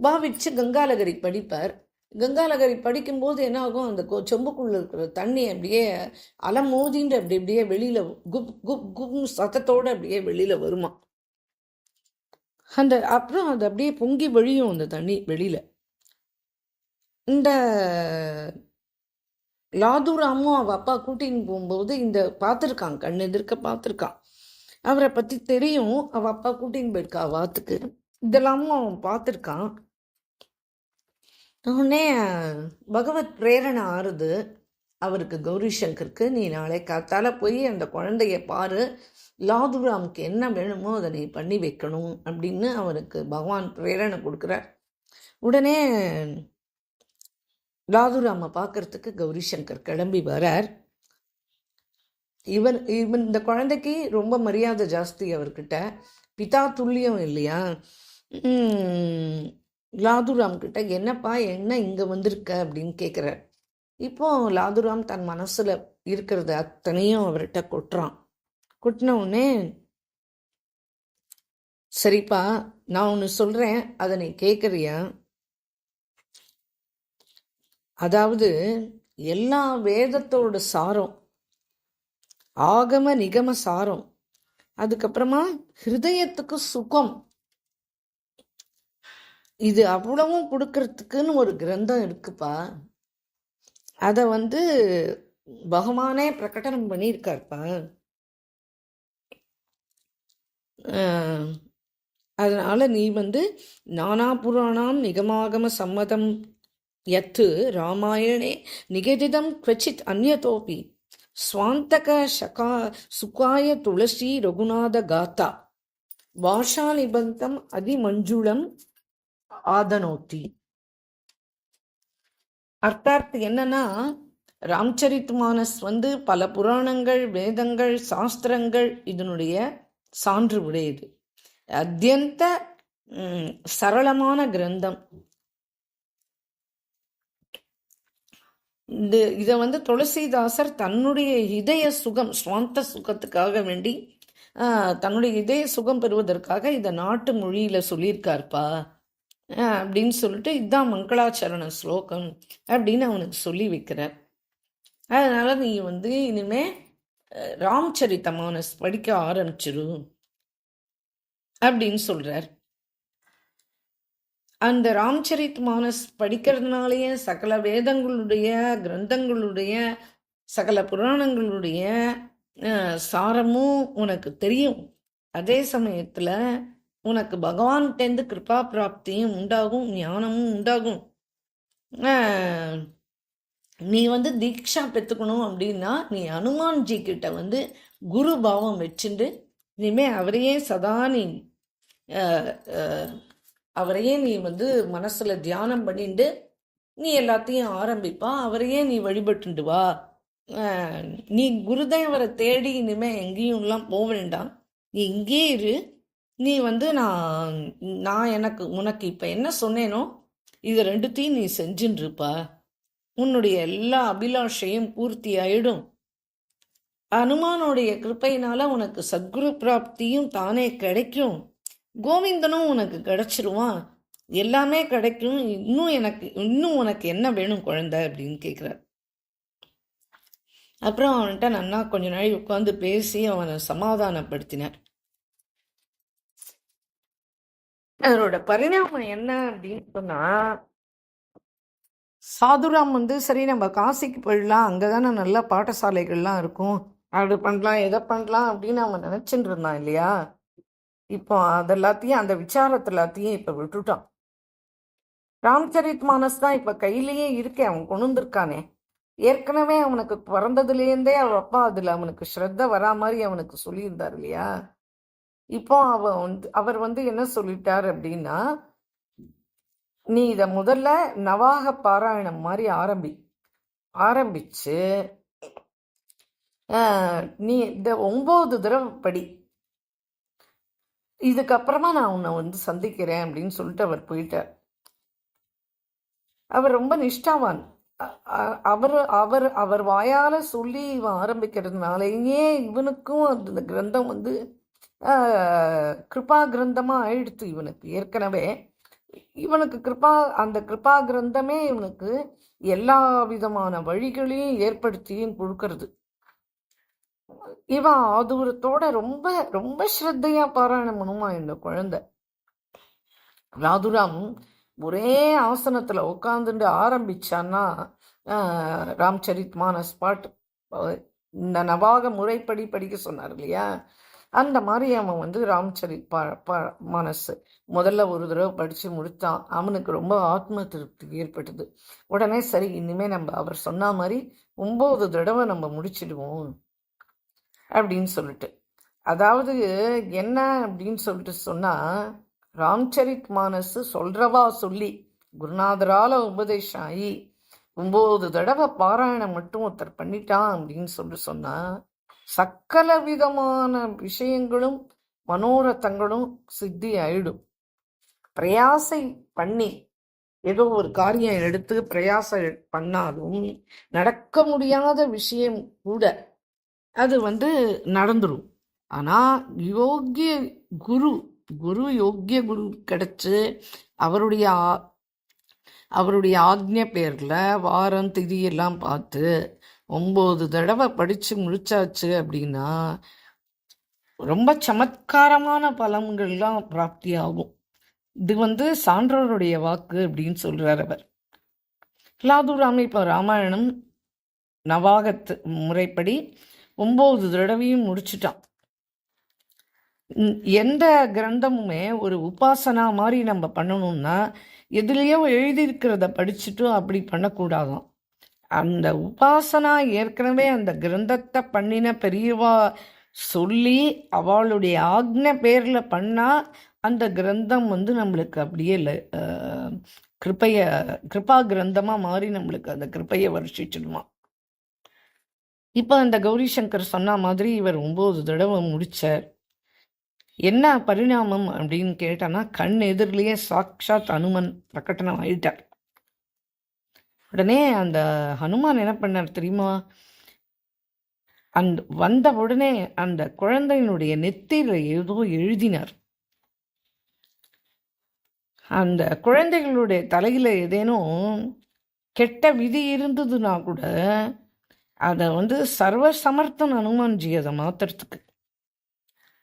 S1: பாவிச்சு கங்காலகரி படிப்பார். கங்காலகரி படிக்கும்போது என்ன ஆகும், அந்த சொம்புக்குள்ளே இருக்கிற தண்ணி அப்படியே அலமோதின்னு அப்படி அப்படியே வெளியில் குப் குப் குப்னு சத்தத்தோடு அப்படியே வெளியில் வருமா. அப்புறம் அது அப்படியே பொங்கி வழியும் அந்த தண்ணி வெளியில். இந்த லாதுராமும் அவள் அப்பா கூட்டின்னு போகும்போது இந்த பார்த்துருக்கான், கண் எதிர்க்க பார்த்துருக்கான். அவரை பற்றி தெரியும், அவள் அப்பா கூட்டின்னு போயிருக்கா வாத்துக்கு. இதெல்லாமும் அவன் பார்த்துருக்கான். உடனே பகவத் பிரேரணை ஆறுது அவருக்கு, கௌரி சங்கருக்கு, நீ நாளை காத்தால போய் அந்த குழந்தைய பாரு, லாதுராமுக்கு என்ன வேணுமோ அதை நீ பண்ணி வைக்கணும் அப்படின்னு அவருக்கு பகவான் பிரேரணை கொடுக்குறார். உடனே லாதுராமை பார்க்கறதுக்கு கௌரி சங்கர் கிளம்பி வரார். இவன் இந்த குழந்தைக்கு ரொம்ப மரியாதை ஜாஸ்தி அவர்கிட்ட, பிதா துல்லியம் இல்லையா. லாதுராம் கிட்ட என்னப்பா என்ன இங்கே வந்திருக்க அப்படின்னு கேட்குறார். இப்போ லாதுராம் தன் மனசில் இருக்கிறது அத்தனையும் அவர்கிட்ட கொட்டுறான். கொட்டின உடனே, சரிப்பா நான் ஒன்று சொல்கிறேன், அதை நீ கேட்குறியா? அதாவது எல்லா வேதத்தோட சாரம், ஆகம நிகம சாரம், அதுக்கப்புறமா ஹிருதயத்துக்கு சுகம், இது அவ்வளவும் கொடுக்கறதுக்குன்னு ஒரு கிரந்தம் இருக்குப்பா. அதை வந்து பகவானே பிரகடனம் பண்ணியிருக்காருப்பா. அதனால நீ வந்து நானா புராணாம் நிகமாகம சம்மதம் யத்து ராமாயணே நிகதிதம் க்வச்சித் அந்யதோபி ஸ்வாந்தக சகா சுகாய துளசி ரகுநாத காத்தா பாஷா நிபந்தம் அதிமஞ்சுளம் ஆதனோத்தி. அர்த்தார்த்து என்னன்னா, ராம்சரித் மானஸ் வந்து பல புராணங்கள், வேதங்கள், சாஸ்திரங்கள் இதனுடைய சான்று உடையது. அத்தியந்த சரளமான கிரந்தம். இதை வந்து துளசிதாசர் தன்னுடைய இதய சுகம், சுவாந்த சுகத்துக்காக வேண்டி, தன்னுடைய இதய சுகம் பெறுவதற்காக இதை நாட்டு மொழியில் சொல்லியிருக்காருப்பா அப்படின்னு சொல்லிட்டு, இதுதான் மங்களாச்சரண ஸ்லோகம் அப்படின்னு அவனுக்கு சொல்லி வைக்கிறார். அதனால நீ வந்து இனிமே ராம்சரித மானஸ் படிக்க ஆரம்பிச்சிரு அப்படின்னு சொல்றார். அந்த ராம்சரித் மானஸ் படிக்கிறதுனாலேயே சகல வேதங்களுடைய, கிரந்தங்களுடைய, சகல புராணங்களுடைய சாரமும் உனக்கு தெரியும். அதே சமயத்தில் உனக்கு பகவான்கிட்டேருந்து கிருபா பிராப்தியும் உண்டாகும், ஞானமும் உண்டாகும். நீ வந்து தீக்ஷா பெற்றுக்கணும் அப்படின்னா நீ ஹனுமான்ஜி கிட்ட வந்து குரு பாவம் வச்சுட்டு இனிமே அவரையே சதா நீ அவரையே நீ வந்து மனசுல தியானம் பண்ணிட்டு நீ எல்லாத்தையும் ஆரம்பிப்பா. அவரையே நீ வழிபட்டுண்டு வா. நீ குருதேவரை தேடி இனிமே எங்கேயும்லாம் போக வேண்டாம், நீ இங்கே இரு. நீ வந்து நான் எனக்கு உனக்கு இப்போ என்ன சொன்னேனோ இது ரெண்டுத்தையும் நீ செஞ்சுன்னு இருப்பா. உன்னுடைய எல்லா அபிலாஷையும் பூர்த்தி ஆயிடும். அனுமானுடைய கிருப்பையினால உனக்கு சத்குரு பிராப்தியும் தானே கிடைக்கும். கோவிந்தனும் உனக்கு கிடைச்சிருவான். எல்லாமே கிடைக்கும். இன்னும் உனக்கு என்ன வேணும் குழந்தை அப்படின்னு கேட்குறார். அப்புறம் அவன்கிட்ட நன்னா கொஞ்ச நாள் உட்காந்து பேசி அவனை சமாதானப்படுத்தினார். அதனோட பரிணாமம் என்ன அப்படின்னு சொன்னா, சாதுராம் வந்து சரி நம்ம காசிக்கு போயிடலாம், அங்கதானே நல்ல பாடசாலைகள்லாம் இருக்கும், அது பண்ணலாம் எதை பண்ணலாம் அப்படின்னு அவன் நினைச்சுட்டு இருந்தான் இல்லையா. இப்போ அதெல்லாத்தையும், அந்த விசாரத்தை எல்லாத்தையும் இப்போ விட்டுட்டான். ராம்சரித் மானஸ் தான் இப்போ கையிலேயே இருக்கே, அவன் கொண்டு வந்திருக்கானே. ஏற்கனவே அவனுக்கு பிறந்ததுலேருந்தே அவன் அப்பா அதில் அவனுக்கு ஸ்ரத்த வரா மாதிரி அவனுக்கு சொல்லியிருந்தார் இல்லையா. இப்போ அவர் என்ன சொல்லிட்டார் அப்படின்னா, நீ இதை முதல்ல நவாக பாராயணம் மாதிரி ஆரம்பிச்சு நீ இந்த 9 தடவை படி, இதுக்கப்புறமா நான் உன்னை சந்திக்கிறேன் அப்படின்னு சொல்லிட்டு அவர் போயிட்டார். அவர் ரொம்ப நிஷ்டாவான். அவர் அவர் அவர் வாயால் சொல்லி இவன் ஆரம்பிக்கிறதுனாலேயே இவனுக்கும் அந்த கிரந்தம் கிருபா கிரந்தமாக ஆயிடுத்து. இவனுக்கு ஏற்கனவே இவனுக்கு அந்த கிருபா கிரந்தமே இவனுக்கு எல்லா விதமான வழிகளையும் ஏற்படுத்தியும் கொடுக்கறது. இவன் ஆதூரத்தோட ரொம்ப ரொம்ப ஸ்ரத்தையா பாராயணம் பண்ணுவான் இந்த குழந்தை. ராதுராம் ஒரே ஆசனத்துல உட்காந்துட்டு ஆரம்பிச்சான்னா ராம்சரித் மானஸ் பாட்டு இந்த நவாக முறைப்படி படிக்க சொன்னார் இல்லையா, அந்த மாதிரி அவன் ராம்சரித் மானஸ் முதல்ல ஒரு தடவை படிச்சு முடித்தான். அவனுக்கு ரொம்ப ஆத்ம திருப்தி ஏற்பட்டது. உடனே சரி, இனிமே நம்ம அவர் சொன்ன மாதிரி 9 தடவை நம்ம முடிச்சிடுவோம் அப்படின்னு சொல்லிட்டு. அதாவது என்ன அப்படின்னு சொல்லிட்டு சொன்னா, ராம்சரித் மானஸ் சொல்றவா சொல்லி குருநாதரால உபதேசம் ஆகி 9 தடவை பாராயணம் மட்டும் ஒருத்தர் பண்ணிட்டான் அப்படின்னு சொன்னா சக்கல விதமான விஷயங்களும் மனோரத்தங்களும் சித்தி ஆயிடும். பிரயாசை பண்ணி ஏதோ ஒரு காரியம் எடுத்து பிரயாசம் பண்ணாலும் நடக்க முடியாத விஷயம் கூட அது நடந்துடும். ஆனால் யோக்கிய குரு கிடைச்சு அவருடைய ஆக்ஞை பேரில் வாரம் திதி எல்லாம் பார்த்து 9 தடவை படித்து முடிச்சாச்சு அப்படின்னா ரொம்ப சமத்காரமான பலன்கள்லாம் பிராப்தி ஆகும். இது சான்றோருடைய வாக்கு அப்படின்னு சொல்கிறார் அவர். லாதுராம இப்போ ராமாயணம் நவாகத்து முறைப்படி 9 தடவையும் முடிச்சுட்டான். எந்த கிரந்தமுமே ஒரு உபாசனா மாதிரி நம்ம பண்ணணும்னா எதுலேயோ எழுதியிருக்கிறத படிச்சுட்டு அப்படி பண்ணக்கூடாதான். அந்த உபாசனா ஏற்கனவே அந்த கிரந்தத்தை பண்ணின பெரியவா சொல்லி அவளுடைய ஆக்ஞை பேரில் பண்ணால் அந்த கிரந்தம் நம்மளுக்கு அப்படியே கிருபா கிரந்தமாக மாறி நம்மளுக்கு அந்த கிருப்பையை வருஷிச்சிடுமா. இப்போ அந்த கௌரி சங்கர் சொன்ன மாதிரி இவர் 9 தடவை முடிச்சார். என்ன பரிணாமம் அப்படின்னு கேட்டானா, கண் எதிரிலேயே சாக்ஷாத் ஹனுமன் பிரகடனம் ஆயிட்டார். உடனே அந்த ஹனுமான் என்ன பண்ணார் தெரியுமா, வந்த உடனே அந்த குழந்தையினுடைய நெத்தியில ஏதோ எழுதினார். அந்த குழந்தைகளுடைய தலையில ஏதேனும் கெட்ட விதி இருந்ததுன்னா கூட அதை சர்வ சமர்த்தன் ஹனுமான்ஜி அதை மாத்துறதுக்கு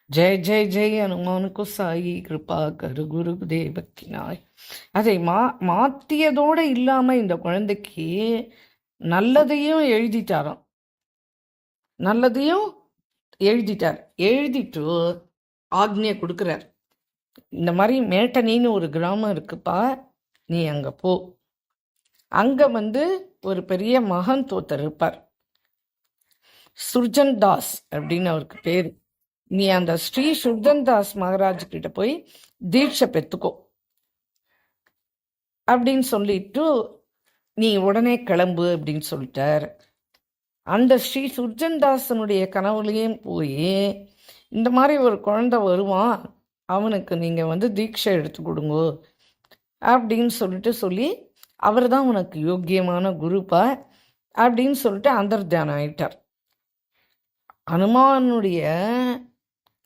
S1: ஜெய ஜெய ஜெய் ஹனுமானுக்கு சாயி கிருபா கரு குரு தேவக்கினாய் அதை மாத்தியதோடு இல்லாமல் இந்த குழந்தைக்கு நல்லதையும் எழுதிட்டாராம். நல்லதையும் எழுதிட்டு ஆக்ஞை கொடுக்குறார். இந்த மாதிரி மேட்டனின்னு ஒரு கிராமம் இருக்குப்பா, நீ அங்கே போ. அங்கே ஒரு பெரிய மகன் தோத்தர் இருப்பார், சுர்ஜன் தாஸ் அப்படின்னு அவருக்கு பேர். நீ அந்த ஸ்ரீ சுர்ஜன் தாஸ் மகாராஜ் கிட்ட போய் தீட்சை பெற்றுக்கோ அப்படின்னு சொல்லிட்டு நீ உடனே கிளம்பு அப்படின்னு சொல்லிட்டார். அந்த ஸ்ரீ சுர்ஜன் தாசனுடைய கனவுலையும் போய் இந்த மாதிரி ஒரு குழந்தை வருவான், அவனுக்கு நீங்கள் தீட்சை எடுத்து கொடுங்கோ அப்படின்னு சொல்லி அவர் தான் உனக்கு யோக்கியமான குருப்பா அப்படின்னு சொல்லிட்டு அந்தர்த்தியானம் ஆயிட்டார். ஹனுமானுடைய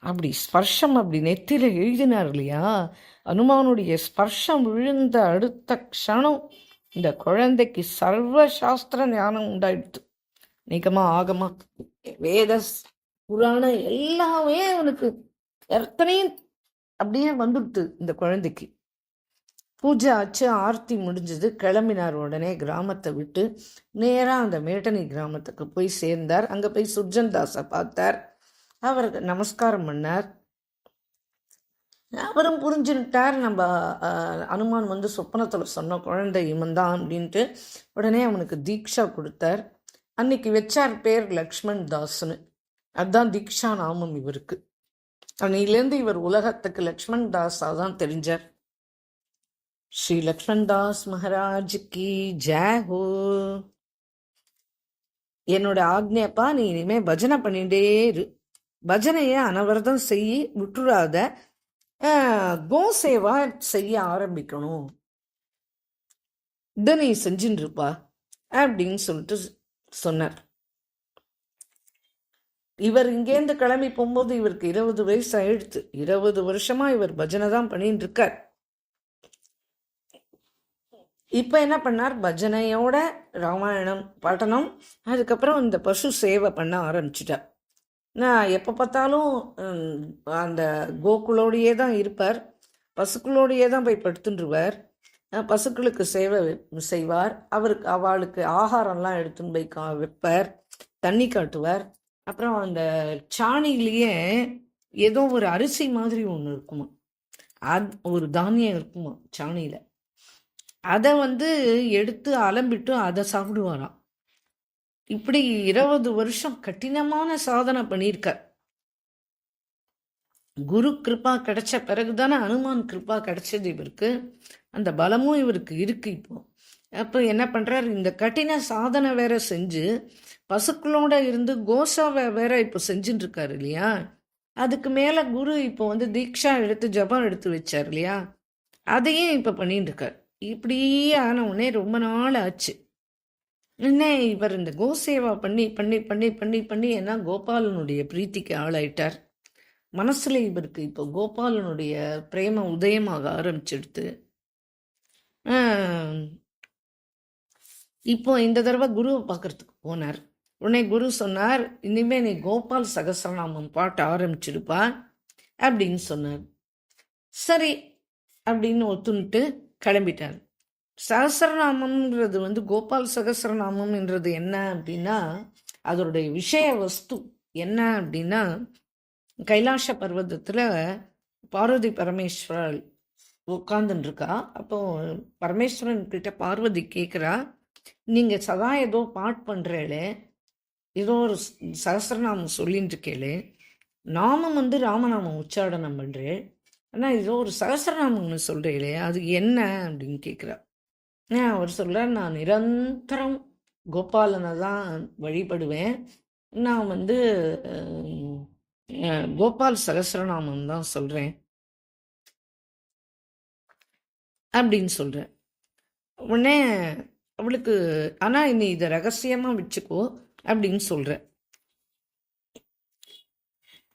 S1: அப்படி ஸ்பர்ஷம் அப்படி நெத்தியில் எழுதினார் இல்லையா, ஹனுமானுடைய ஸ்பர்ஷம் விழுந்த அடுத்த க்ஷணம் இந்த குழந்தைக்கு சர்வ சாஸ்திர ஞானம் உண்டாயிடுது. நிகமா ஆகமா வேத புராணம் எல்லாமே அவனுக்கு எத்தனையும் அப்படியே வந்துடுது. இந்த குழந்தைக்கு பூஜை ஆச்சு, ஆர்த்தி முடிஞ்சது, கிளம்பினார். உடனே கிராமத்தை விட்டு நேராக அந்த மேட்டனி கிராமத்துக்கு போய் சேர்ந்தார். அங்கே போய் சுர்ஜன் தாஸை பார்த்தார். அவருக்கு நமஸ்காரம் பண்ணார். அவரும் புரிஞ்சுக்கிட்டார். நம்ம அனுமான் வந்து சொப்பனத்தில் சொன்ன குழந்தை இவன் தான் அப்படின்ட்டு உடனே அவனுக்கு தீக்ஷா கொடுத்தார். அன்னைக்கு வச்சார் பேர் லக்ஷ்மண் தாஸ்னு. அதுதான் தீக்ஷா நாமம் இவருக்கு. அன்னையிலேருந்து இவர் உலகத்துக்கு லக்ஷ்மண் தாஸாக தான் தெரிஞ்சார். ஸ்ரீ லக்ஷ்மண் தாஸ் மகாராஜ் கி ஜெய் ஹோ. என்னோட ஆக்ஞப்பா, நீ இனிமே பஜனை பண்ணிட்டே இரு. பஜனையை அனவரதம் செய்ய விட்டுறாத. கோசேவா செய்ய ஆரம்பிக்கணும். இதை நீ செஞ்சுட்டு இருப்பா அப்படின்னு சொல்லிட்டு சொன்னார். இவர் இங்கேருந்து கிளம்பி போகும்போது இவருக்கு 20 வயசு ஆயிடுத்து. 20 வருஷமா இவர் பஜனை தான் பண்ணிட்டு இருக்கார். இப்போ என்ன பண்ணார், பஜனையோட ராமாயணம் பட்டணம், அதுக்கப்புறம் இந்த பசு சேவை பண்ண ஆரம்பிச்சிட்டார். நான் எப்போ பார்த்தாலும் அந்த கோக்குளோடையே தான் இருப்பார். பசுக்களோடையே தான் போய் படுத்துட்டுருவார். பசுக்களுக்கு சேவை செய்வார். அவளுக்கு ஆகாரம்லாம் எடுத்துன்னு போய் வைப்பார், தண்ணி காட்டுவார். அப்புறம் அந்த சாணிலேயே ஏதோ ஒரு அரிசி மாதிரி ஒன்று இருக்குமா, ஒரு தானியம் இருக்குமா சாணியில். அதை வந்து எடுத்து அலம்பிட்டு அதை சாப்பிடுவாராம். இப்படி 20 வருஷம் கடினமான சாதனை பண்ணியிருக்கார். குரு கிருப்பா கிடைச்ச பிறகுதானே அனுமான் கிருப்பா கிடைச்சது இவருக்கு. அந்த பலமும் இவருக்கு இருக்கு இப்போ. அப்போ என்ன பண்றாரு, இந்த கடின சாதனை வேற செஞ்சு பசுக்களோட இருந்து கோசாவை வேற இப்போ செஞ்சுட்டு இருக்காரு இல்லையா. அதுக்கு மேல குரு இப்போ வந்து தீக்ஷா எடுத்து ஜபம் எடுத்து வச்சார் இல்லையா, அதையும் இப்போ பண்ணிட்டு இருக்கார். இப்படியே ஆன உடனே ரொம்ப நாள் ஆச்சு. என்ன இவர் இந்த கோசேவா பண்ணி பண்ணி பண்ணி பண்ணி பண்ணி என்ன கோபாலனுடைய பிரீத்திக்கு ஆளாயிட்டார். மனசுல இவருக்கு இப்போ கோபாலனுடைய பிரேம உதயமாக ஆரம்பிச்சிடுத்து. இப்போ இந்த தடவை குருவை பார்க்கறதுக்கு போனார். உடனே குரு சொன்னார், இனிமே நீ கோபால் சகஸ்ரநாமம் பாட்ட ஆரம்பிச்சிருப்பா அப்படின்னு சொன்னார். சரி அப்படின்னு ஒத்துன்ட்டு கிளம்பிட்டார். சகஸ்ரநாமம்ன்றது வந்து கோபால் சகஸ்ரநாமம் என்றது என்ன அப்படின்னா, அதோடைய விஷய வஸ்து என்ன அப்படின்னா, கைலாச பர்வதத்தில் பார்வதி பரமேஸ்வரர் உட்காந்துருக்கா. அப்போ பரமேஸ்வரன் கிட்ட பார்வதி கேட்குறா, நீங்கள் சதா ஏதோ பாட் பண்ணுறேளே, ஏதோ ஒரு சகஸ்ரநாமம் சொல்லின்னு இருக்கேளே, நாமம் வந்து ராமநாமம் உச்சாடனம் பண்ணுறேன், ஆனால் ஏதோ ஒரு சகஸ்ரநாமம்னு சொல்கிறீங்களே அது என்ன அப்படின்னு கேட்குறா. அவர் சொல்கிறார், நான் நிரந்தரம் கோபாலனை தான் வழிபடுவேன், நான் வந்து கோபால் சகஸ்ரநாமம் தான் சொல்கிறேன் அப்படின்னு சொல்கிறேன். உடனே அவளுக்கு, ஆனால் நீ இதை ரகசியமாக வச்சுக்கோ அப்படின்னு சொல்கிறேன்.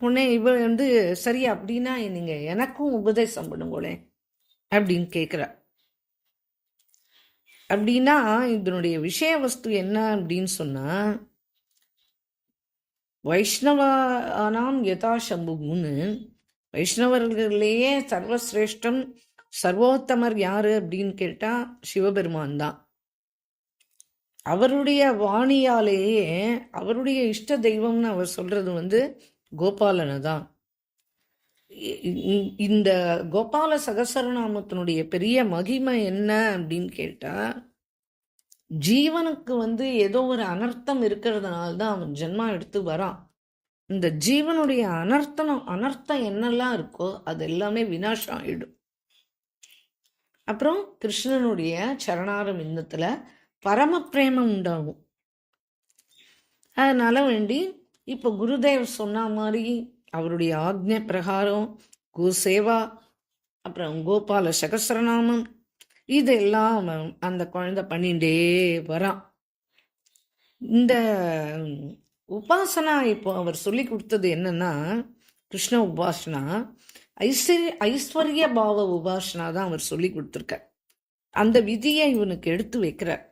S1: உடனே இவ வந்து சரி அப்படின்னா நீங்கள் எனக்கும் உபதேசம் பண்ணுங்களே அப்படின்னு கேட்குறா. அப்படின்னா இதனுடைய விஷய வஸ்து என்ன அப்படின்னு சொன்னால், வைஷ்ணவானாம் யதா சம்புன்னு, வைஷ்ணவர்களையே சர்வசிரேஷ்டம் சர்வோத்தமர் யாரு அப்படின்னு கேட்டால் சிவபெருமான் தான். அவருடைய வாணியாலேயே அவருடைய இஷ்ட தெய்வம்னு அவர் சொல்றது வந்து கோபாலனை தான். இந்த கோபால சகசரநாமத்தினுடைய பெரிய மகிமை என்ன அப்படின்னு கேட்டா, ஜீவனுக்கு வந்து ஏதோ ஒரு அனர்த்தம் இருக்கிறதுனால தான் அவன் ஜென்மா எடுத்து வரான். இந்த ஜீவனுடைய அனர்த்தம் என்னெல்லாம் இருக்கோ அது எல்லாமே வினாசம் ஆயிடும். அப்புறம் கிருஷ்ணனுடைய சரணாரம் விந்தத்துல பரம பிரேமம் உண்டாகும். அதனால வேண்டி இப்போ குருதேவ் சொன்ன மாதிரி அவருடைய ஆக்ஞை பிரகாரம் கோசேவா, அப்புறம் கோபால சகஸ்ரநாமம், இதெல்லாம் அந்த குழந்தை பண்ணிட்டே வரான். இந்த உபாசனா இப்போ அவர் சொல்லி கொடுத்தது என்னன்னா, கிருஷ்ண உபாசனா ஐஸ்வர்ய பாவ உபாசனா தான் அவர் சொல்லி கொடுத்துருக்க. அந்த விதியை இவனுக்கு எடுத்து வைக்கிறார்.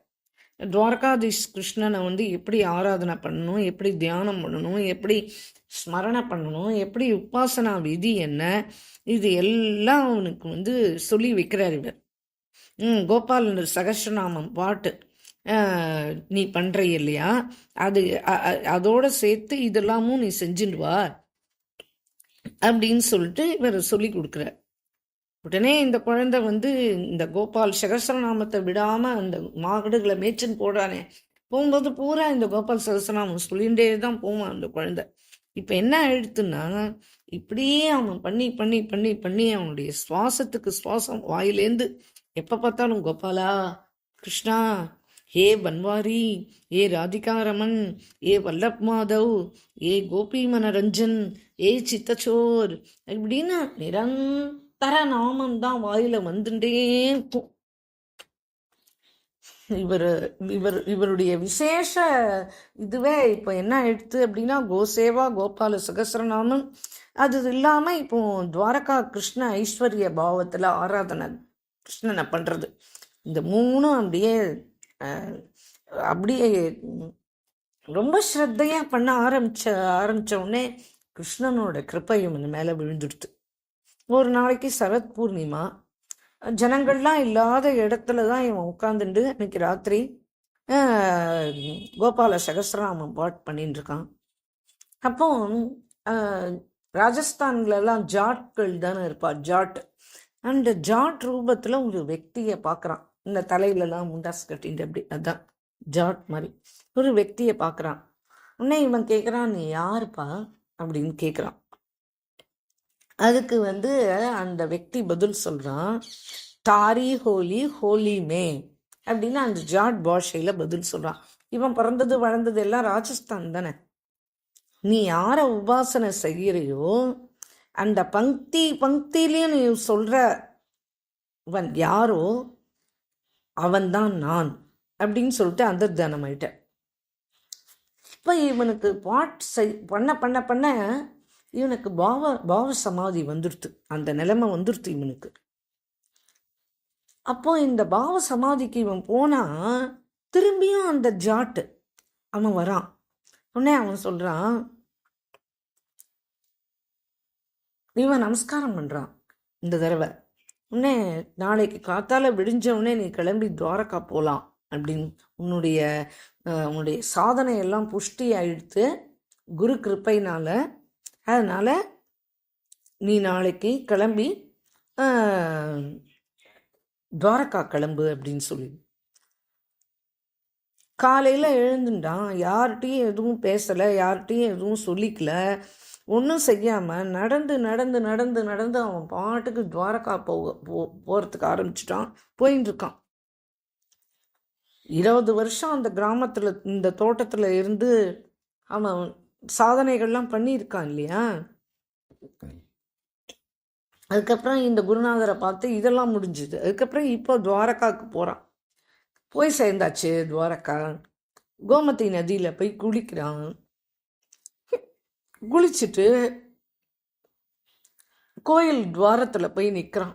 S1: துவாரகாதீஷ் கிருஷ்ணனை வந்து எப்படி ஆராதனை பண்ணணும், எப்படி தியானம் பண்ணணும், எப்படி ஸ்மரணை பண்ணணும், எப்படி உபாசனா விதி என்ன, இது எல்லாம் அவனுக்கு வந்து சொல்லி வைக்கிறார் இவர். கோபாலன் சகஸ்ரநாமம் பாட்டு நீ பண்ற இல்லையா, அது அதோட சேர்த்து இதெல்லாமும் நீ செஞ்சுட்டு வா அப்படின்னு சொல்லிட்டு இவர் சொல்லி கொடுக்குறார். உடனே இந்த குழந்தை வந்து இந்த கோபால் சகஸ்ரநாமத்தை விடாம அந்த மாடுகளை மேய்ச்சின்னு போடுறானே, போகும்போது பூரா இந்த கோபால் சகஸ்ரநாமம் சொல்லிகிட்டே தான் போவான் அந்த குழந்தை. இப்ப என்ன ஆயிடுத்துன்னா, இப்படியே அவன் பண்ணி பண்ணி பண்ணி பண்ணி அவனுடைய சுவாசத்துக்கு சுவாசம் வாயிலேந்து எப்ப பார்த்தாலும் கோபாலா, கிருஷ்ணா, ஏ பன்வாரி, ஏ ராதிகாரமன், ஏ வல்லப் மாதவ், ஏ கோபி மனரஞ்சன், ஏ சித்தச்சோர் இப்படின்னு நிரந்தர நாமம் தான் வாயில வந்துட்டே இருக்கும். இவருடைய விசேஷ இதுவே இப்போ என்ன எடுத்து அப்படின்னா கோசேவா கோபால சகஸ்ரநாமம். அது இல்லாம இப்போ துவாரகா கிருஷ்ண ஐஸ்வர்ய பாவத்துல ஆராதனை கிருஷ்ணனை பண்றது. இந்த மூணும் அப்படியே ரொம்ப ஸ்ரத்தையா பண்ண ஆரம்பிச்ச உடனே கிருஷ்ணனோட கிருப்பையும் மேல விழுந்துடுத்து. ஒரு நாளைக்கு சரத் பூர்ணிமா, ஜனங்கள்லாம் இல்லாத இடத்துல தான் இவன் உட்காந்துட்டு இன்னைக்கு ராத்திரி கோபால சகஸ்ரநாமம் பாட் பண்ணிட்டு இருக்கான். அப்போ ராஜஸ்தான்லாம் ஜாட்கள் தானே இருப்பா, ஜாட். அந்த ஜாட் ரூபத்துல ஒரு వ్యక్తిயை பார்க்குறான். இந்த தலையிலலாம் முண்டாஸ் கட்டிட்டு அப்படி, அதான் ஜாட் மாதிரி ஒரு వ్యక్తిயை பார்க்குறான். உடனே இவன் கேட்குறான், நீ யாருப்பா அப்படின்னு கேட்குறான். அதுக்கு வந்து அந்த వ్యక్తి பதில் சொல்றான், தாரி ஹோலி ஹோலி மே அப்படின்னு அந்த ஜாட் பாஷையில பதில் சொல்றான். இவன் பிறந்தது வளர்ந்தது எல்லாம் ராஜஸ்தான் தானே. நீ யார உபாசனை செய்கிறையோ அந்த பங்கிலையும் நீ சொல்ற இவன் யாரோ அவன்தான் நான் அப்படின்னு சொல்லிட்டு அந்தர்தானம் ஆயிட்ட. இப்ப இவனுக்கு பண்ண பண்ண பண்ண இவனுக்கு பாவ சமாதி வந்துடுத்து, அந்த நிலைமை வந்துடுத்து இவனுக்கு. அப்போ இந்த பாவ சமாதிக்கு இவன் போனா திரும்பியும் அந்த ஜாட்டு அவன் வரான். உடனே அவன் சொல்றான், இவன் நமஸ்காரம் பண்றான் இந்த தடவை. உடனே நாளைக்கு காத்தால விடிஞ்ச உடனே நீ கிளம்பி துவாரகா போலாம் அப்படின்னு, உன்னுடைய சாதனை எல்லாம் புஷ்டி ஆயிடுத்து குரு கிருப்பைனால. அதனால நீ நாளைக்கு கிளம்பி துவாரகா கிளம்பு அப்படின்னு சொல்லி காலையில எழுந்துட்டான். யார்கிட்டையும் எதுவும் பேசலை, யார்கிட்டையும் எதுவும் சொல்லிக்கல, ஒன்றும் செய்யாம நடந்து நடந்து நடந்து நடந்து அவன் பாட்டுக்கு துவாரகா போறதுக்கு ஆரம்பிச்சுட்டான். போயின்னு இருக்கான். 20 வருஷம் அந்த கிராமத்துல இந்த தோட்டத்துல இருந்து அவன் சாதனைகள்லாம் பண்ணியிருக்கான் இல்லையா. அதுக்கப்புறம் இந்த குருநாதரை பார்த்து இதெல்லாம் முடிஞ்சுது. அதுக்கப்புறம் இப்போ துவாரகாவுக்கு போறான். போய் சேர்ந்தாச்சு துவாரகா. கோமதி நதியில போய் குளிக்கிறான். குளிச்சுட்டு கோயில் துவாரத்துல போய் நிற்கிறான்.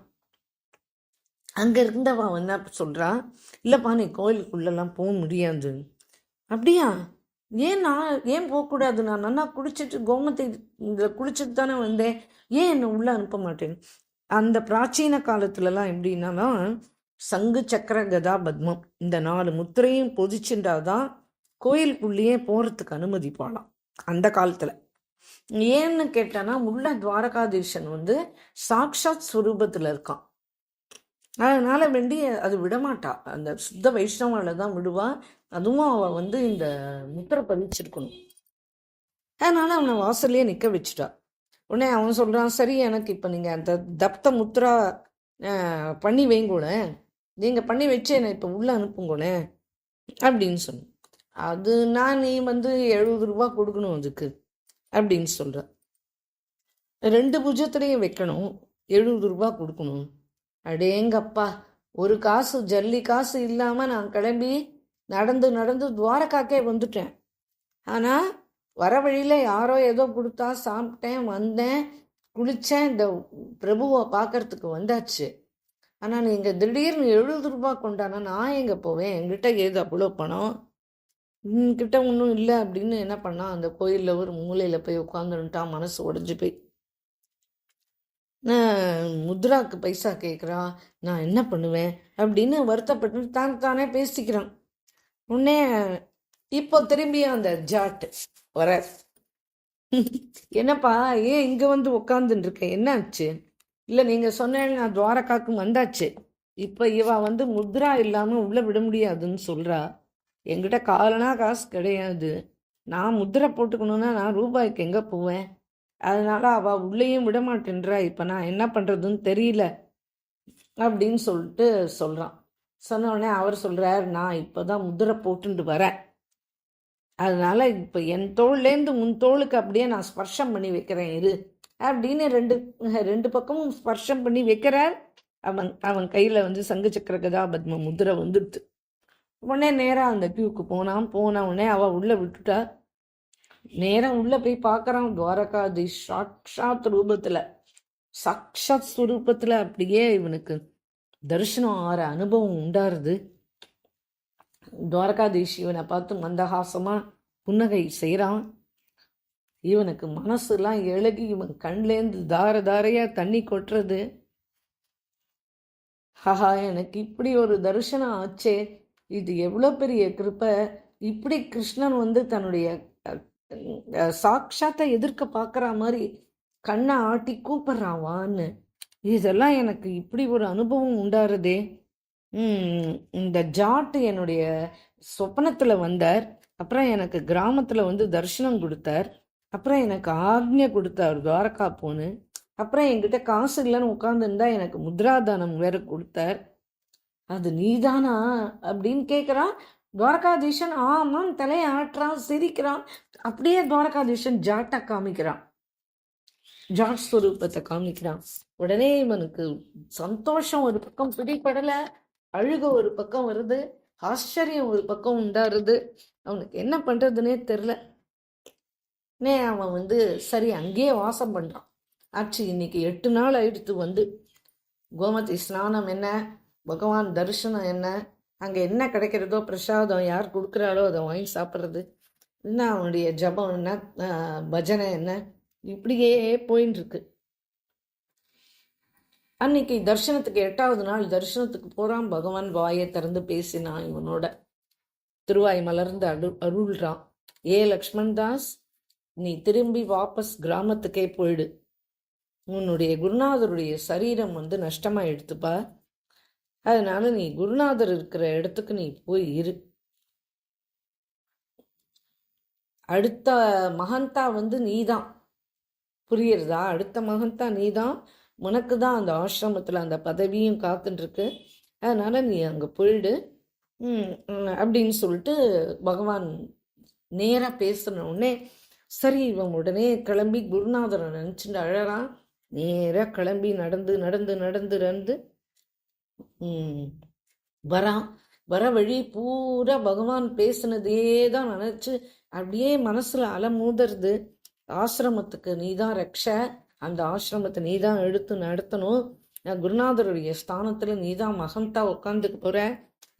S1: அங்க இருந்தவன் என்ன சொல்றான், இல்லப்பா நீ கோயிலுக்குள்ளெல்லாம் போக முடியாது. அப்படியா, ஏன் போகக்கூடாது? நான் நல்லா குளிச்சுட்டு கோமதி இதில் குளிச்சுட்டு தானே வந்தேன், ஏன் என்னை உள்ள அனுப்ப மாட்டேன்? அந்த பிராச்சீன காலத்துலலாம் எப்படின்னா சங்கு சக்கர கதா பத்மம் இந்த 4 முத்திரையும் பொதிச்சுட்டாதான் கோயிலுக்குள்ளேயே போறதுக்கு அனுமதிப்பாளாம் அந்த காலத்துல. ஏன்னு கேட்டானா உள்ள துவாரகாதீசன் வந்து சாக்ஷாத் ஸ்வரூபத்துல இருக்கான். அதனால வேண்டி அது விடமாட்டா, அந்த சுத்த வைஷ்ணவால தான் விடுவா. அதுவும் அவ வந்து இந்த முத்திரை பதிச்சிருக்கணும். அதனால அவனை வாசல்லையே நிக்க வச்சுட்டா. உடனே அவன் சொல்றான், சரி எனக்கு இப்ப நீங்க அந்த தப்த முத்ரா பண்ணி வைங்கூட, நீங்க பண்ணி வச்சு என்னை இப்ப உள்ள அனுப்புங்கூட அப்படின்னு சொன்ன. நீ வந்து 70 ரூபாய் கொடுக்கணும் அதுக்கு அப்படின்னு சொல்ற. 2 புஜத்திலையும் வைக்கணும், 70 ரூபாய் கொடுக்கணும். அடேங்கப்பா, ஒரு காசு ஜல்லி காசு இல்லாம நான் கிளம்பி நடந்து நடந்து துவாரகாக்கே வந்துட்டேன். ஆனா வர வழியில யாரோ ஏதோ கொடுத்தா சாப்பிட்டேன், வந்தேன், குளிச்சேன், இந்த பிரபுவை பார்க்கறதுக்கு வந்தாச்சு. ஆனா நீங்க திடீர்னு 70 ரூபாய் கொண்டானா நான் எங்க போவேன்? என்கிட்ட ஏது அவ்வளோ பணம் கிட்ட ஒன்றும் இல்லை அப்படின்னு என்ன பண்ணா, அந்த கோயில்ல ஒரு மூலையில போய் உட்காந்துட்டான். மனசு உடைஞ்சு போய் முத்ராக்கு பைசா கேட்குறா, நான் என்ன பண்ணுவேன் அப்படின்னு வருத்தப்பட்டு தானே பேசிக்கிறான். உடனே இப்போ திரும்பியும் அந்த ஜாட் வர, என்னப்பா ஏன் இங்க வந்து உட்காந்துட்டு இருக்க, என்ன ஆச்சு இல்லை நீங்கள் சொன்னேன், நான் துவாரகாவுக்கு வந்தாச்சு. இப்போ இவ வந்து முத்ரா இல்லாமல் உள்ளே விட முடியாதுன்னு சொல்கிறா. என்கிட்ட காலனா காசு கிடையாது. நான் முத்திரை போட்டுக்கணுன்னா நான் ரூபாய்க்கு எங்கே போவேன்? அதனால அவள் உள்ளேயும் விட மாட்டேன்றா. இப்போ நான் என்ன பண்ணுறதுன்னு தெரியல அப்படின்னு சொல்லிட்டு சொல்கிறான். சொன்ன உடனே அவர் சொல்கிறார், நான் இப்போ தான் முத்திரை போட்டுட்டு வரேன். அதனால இப்போ என் தோள்லேருந்து உன் தோளுக்கு அப்படியே நான் ஸ்பர்ஷம் பண்ணி வைக்கிறேன் இரு அப்படின்னு ரெண்டு பக்கமும் ஸ்பர்ஷம் பண்ணி வைக்கிறார். அவன் கையில் வந்து சங்கு சக்கர கதா பத்ம முத்திரை வந்துடுது. உடனே நேராக அந்த கியூக்கு போன உடனே அவள் உள்ளே விட்டுட்டா. நேரம் உள்ளே போய் பார்க்குறான். துவாரகாதீஷ் சாக்ஷாத் ரூபத்தில், சாக்ஷாத் ஸ்வரூபத்தில் அப்படியே இவனுக்கு தரிசனம் ஆகிற அனுபவம் உண்டாருது. துவாரகாதீஷ் இவனை பார்த்து மந்தஹாசமாக புன்னகை செய்கிறான். இவனுக்கு மனசுலாம் எழுகி இவன் கண்லேருந்து தாரையாக தண்ணி கொட்டுறது. ஹஹா, எனக்கு இப்படி ஒரு தரிசனம் ஆச்சே, இது எவ்வளோ பெரிய கிருப்பை. இப்படி கிருஷ்ணன் வந்து தன்னுடைய சாட்சாத்தை எதிர்க்க பார்க்குற மாதிரி கண்ணை ஆட்டி கூப்பிட்றாவான்னு. இதெல்லாம் எனக்கு இப்படி ஒரு அனுபவம் உண்டாருதே. இந்த ஜாட்டு என்னுடைய சொப்பனத்தில் வந்தார். அப்புறம் எனக்கு கிராமத்தில் வந்து தரிசனம் கொடுத்தார். அப்புறம் எனக்கு ஆக்ஞை கொடுத்தார் துவாரகா போன்னு. அப்புறம் என்கிட்ட காசு இல்லைன்னு உட்காந்துருந்தா எனக்கு முத்ராதானம் வேற கொடுத்தார். அது நீதானா அப்படின்னு கேட்குறான். துவாரகாதீஷன் ஆமாம் தலையை ஆட்டுறான், சிரிக்கிறான். அப்படியே துவாரகாதீஷன் ஜாட்டா காமிக்கிறான், ஜாட் ஸ்வரூபத்தை காமிக்கிறான். உடனே இவனுக்கு சந்தோஷம் ஒரு பக்கம் பிடிபடலை, அழுக ஒரு பக்கம் வருது, ஆச்சரியம் ஒரு பக்கம் உண்டாருது. அவனுக்கு என்ன பண்ணுறதுனே தெரில. அவன் வந்து சரி அங்கேயே வாசம் பண்ணுறான். ஆச்சு, இன்னைக்கு 8 நாள் ஆயிடுத்து வந்து. கோமதி ஸ்நானம் என்ன, பகவான் தரிசனம் என்ன, அங்கே என்ன கிடைக்கிறதோ பிரசாதம் யார் கொடுக்குறாளோ அதை வாங்கி சாப்பிட்றது என்ன, அவனுடைய ஜபம் என்ன, பஜனை என்ன, இப்படியே போயின்னு இருக்கு. அன்னைக்கு தரிசனத்துக்கு 8வது நாள் தரிசனத்துக்கு போகிறான். பகவான் வாயை திறந்து பேசினான் இவனோட. திருவாய் மலர்ந்து அருள்றான். லக்ஷ்மண் தாஸ், நீ திரும்பி வாபஸ் கிராமத்துக்கே போயிடு. உன்னுடைய குருநாதருடைய சரீரம் வந்து நஷ்டமாக எடுத்துப்பா. அதனால நீ குருநாதர் இருக்கிற இடத்துக்கு நீ போய் இரு. அடுத்த மகந்தா வந்து நீதான், புரியுறதா? அடுத்த மகந்தா நீதான். உனக்கு தான் அந்த ஆசிரமத்தில் அந்த பதவியும் காத்துட்டுருக்கு. அதனால நீ அங்கே போயிடு அப்படின்னு சொல்லிட்டு பகவான் நேராக பேசின உடனே சரி இவன் உடனே கிளம்பி குருநாதரை நினச்சிட்டு அழறான். நேராக கிளம்பி நடந்து நடந்து நடந்து நடந்து வரான். வர வழி பூரா பகவான் பேசினதே தான் நினச்சி அப்படியே மனசில் அலமூதறது. ஆசிரமத்துக்கு நீ தான் ரக்ஷ, அந்த ஆசிரமத்தை நீ தான் எடுத்து நடத்தணும், குருநாதருடைய ஸ்தானத்தில் நீ தான் மகந்தா உட்காந்துக்க போகிற,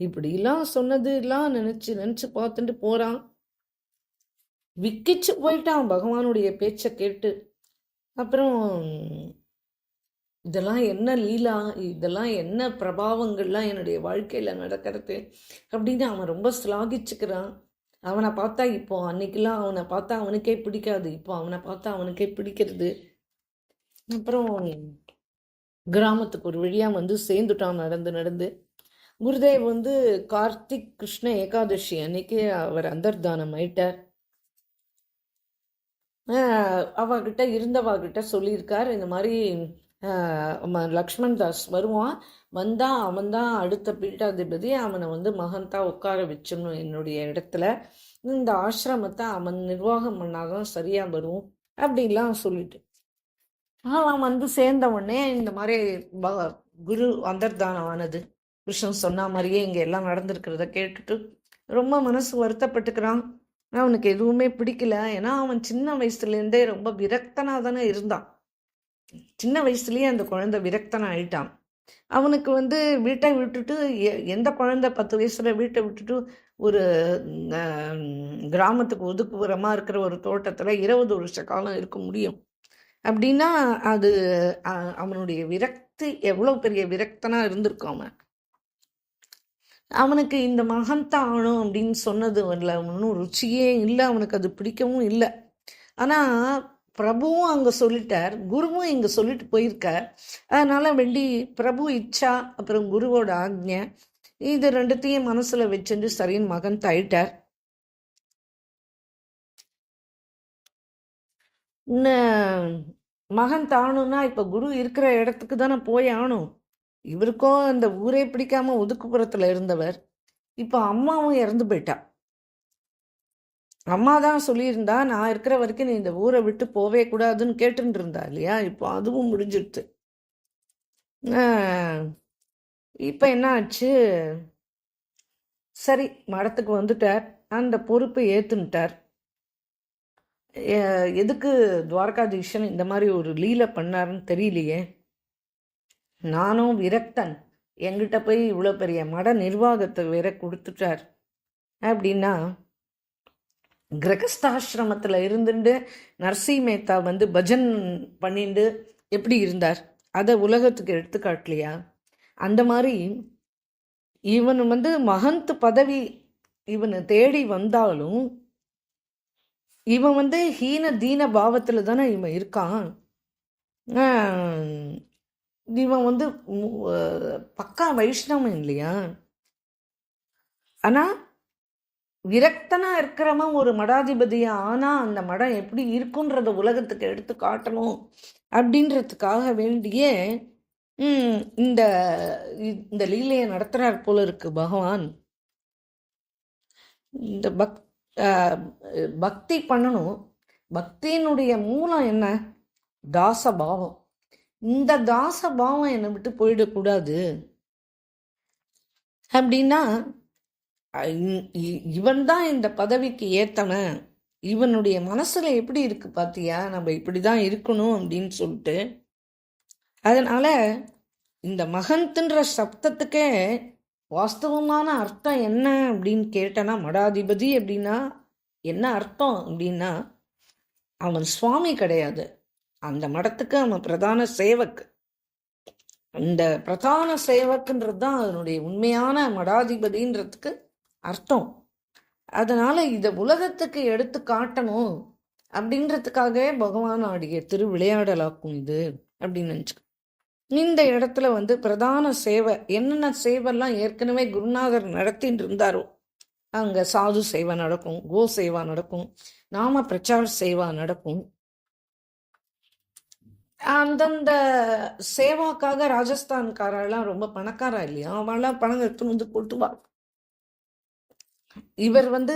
S1: இப்படிலாம் சொன்னதுலாம் நினச்சி பார்த்துட்டு போகிறான். விக்கிச்சு போயிட்டான் பகவானுடைய பேச்சை கேட்டு. அப்புறம் இதெல்லாம் என்ன லீலா, இதெல்லாம் என்ன பிரபாவங்கள்லாம் என்னுடைய வாழ்க்கையில் நடக்கிறது அப்படின்னு அவன் ரொம்ப ஸ்லாகிச்சுக்கிறான். அவனை பார்த்தா இப்போ அன்னைக்கெல்லாம் அவனை பார்த்தா அவனுக்கே பிடிக்காது, இப்போ அவனை பார்த்தா அவனுக்கே பிடிக்கிறது. அப்புறம் கிராமத்துக்கு ஒரு வழியாக வந்து சேர்ந்துட்டான் நடந்து நடந்து. குருதேவ் வந்து கார்த்திக் கிருஷ்ண ஏகாதசி அன்னைக்கு அவர் அந்தர்தானம் ஆயிட்டார். அவகிட்ட இருந்தவாகிட்ட சொல்லியிருக்கார், இந்த மாதிரி லக்ஷ்மண் தாஸ் வருவான், வந்தால் அவன் தான் அடுத்த பீட்டாதிபதி, அவனை வந்து மகந்தா உட்கார வச்சிடணும் என்னுடைய இடத்துல, இந்த ஆசிரமத்தை அவன் நிர்வாகம் பண்ணாதான் சரியாக வரும் அப்படின்லாம் சொல்லிட்டு அவன் வந்து சேர்ந்த உடனே இந்த மாதிரி குரு அந்தர்தானம் ஆனது. கிருஷ்ணன் சொன்ன மாதிரியே இங்கே எல்லாம் நடந்திருக்கிறத கேட்டுட்டு ரொம்ப மனசு வருத்தப்பட்டுக்கிறான். அவனுக்கு எதுவுமே பிடிக்கல. ஏன்னா அவன் சின்ன வயசுலேருந்தே ரொம்ப விரக்தனாக தானே இருந்தான். சின்ன வயசுலேயே அந்த குழந்தை விரக்தனை ஆயிட்டான். அவனுக்கு வந்து வீட்டை விட்டுட்டு, எந்த குழந்தை 10 வயசுல வீட்டை விட்டுட்டு ஒரு கிராமத்துக்கு ஒதுக்குப்புறமாக இருக்கிற ஒரு தோட்டத்தில் 20 வருஷ காலம் இருக்க முடியும் அப்படின்னா அது அவனுடைய விரக்தி எவ்வளோ பெரிய விரக்தனாக இருந்திருக்கும். அவனுக்கு இந்த மகந்தா ஆணும் அப்படின்னு சொன்னது வரல, ஒன்றும் ருச்சியே இல்லை, அவனுக்கு அது பிடிக்கவும் இல்லை. ஆனால் பிரபுவும் அங்கே சொல்லிட்டார், குருவும் இங்கே சொல்லிட்டு போயிருக்கார். அதனால் வேண்டி பிரபு இச்சா அப்புறம் குருவோட ஆக்ஞை இது ரெண்டுத்தையும் மனசில் வச்சுட்டு சரின்னு மகன் தாயிட்டார். மகன் தாணும்னா இப்போ குரு இருக்கிற இடத்துக்கு தானே போய் ஆகணும். இவருக்கும் அந்த ஊரே பிடிக்காம ஒதுக்குப்புறத்தில் இருந்தவர் இப்போ அம்மாவும் இறந்து போயிட்டா. அம்மா தான் சொல்லியிருந்தா, நான் இருக்கிற வரைக்கும் நீ இந்த ஊரை விட்டு போவே கூடாதுன்னு கேட்டுட்டு இருந்தா இல்லையா. இப்போ அதுவும் முடிஞ்சிடுது. இப்போ என்ன ஆச்சு, சரி மடத்துக்கு வந்துட்டார், அந்த பொறுப்பை ஏற்றுன்ட்டார். எதுக்கு துவாரகாதீஷன் இந்த மாதிரி ஒரு லீலை பண்ணாருன்னு தெரியலையே. நானும் விரக்தன், எங்கிட்ட போய் இவ்வளோ பெரிய மட நிர்வாகத்தை வேற கொடுத்துட்டார் அப்படின்னா, கிரகஸ்தாசிரமத்தில் இருந்துட்டு நரசி மேத்தா வந்து பஜன் பண்ணிட்டு எப்படி இருந்தார், அதை உலகத்துக்கு எடுத்துக்காட்டலையா? அந்த மாதிரி இவன் வந்து மகந்த் பதவி இவனை தேடி வந்தாலும் இவன் வந்து ஹீன தீன பாவத்தில் தானே இவன் இருக்கான். இவன் வந்து பக்கா வைஷ்ணவன் இல்லையா. ஆனால் விரக்தனா இருக்கிறவன் ஒரு மடாதிபதியா ஆனா அந்த மடம் எப்படி இருக்குன்றத உலகத்துக்கு எடுத்து காட்டணும் அப்படின்றதுக்காக வேண்டிய இந்த இந்த லீலையை நடத்துறார் போல இருக்கு பகவான். இந்த பக்தி பண்ணணும். பக்தியினுடைய மூலம் என்ன? தாசபாவம். இந்த தாசபாவம் என்னை விட்டு போயிடக்கூடாது அப்படின்னா, இவன் தான் இந்த பதவிக்கு ஏத்தவன், இவனுடைய மனசுல எப்படி இருக்கு பாத்தியா, நம்ம இப்படிதான் இருக்கணும் அப்படின்னு சொல்லிட்டு. அதனால இந்த மகந்த்ன்ற சப்தத்துக்கே வாஸ்தவமான அர்த்தம் என்ன அப்படின்னு கேட்டனா, மடாதிபதி அப்படின்னா என்ன அர்த்தம் அப்படின்னா, அவன் சுவாமி கிடையாது, அந்த மடத்துக்கு அவன் பிரதான சேவக். இந்த பிரதான சேவக்குன்றது தான் அதனுடைய உண்மையான மடாதிபதின்றதுக்கு அர்த்தம். அதனால இதை உலகத்துக்கு எடுத்து காட்டணும் அப்படின்றதுக்காகவே பகவான் ஆடிய திரு விளையாடலாக்கும் இது அப்படின்னு நினச்சிக்க. இந்த இடத்துல வந்து பிரதான சேவை என்னென்ன சேவைலாம் ஏற்கனவே குருநாதர் நடத்தின்னு இருந்தாரோ, அங்கே சாது சேவை நடக்கும், கோ சேவா நடக்கும், நாம பிரச்சார சேவா நடக்கும். அந்தந்த சேவாக்காக ராஜஸ்தான்காரெல்லாம் ரொம்ப பணக்காரா இல்லையா, அவெல்லாம் பணம் எடுத்துன்னு வந்து கொட்டுவா. இவர் வந்து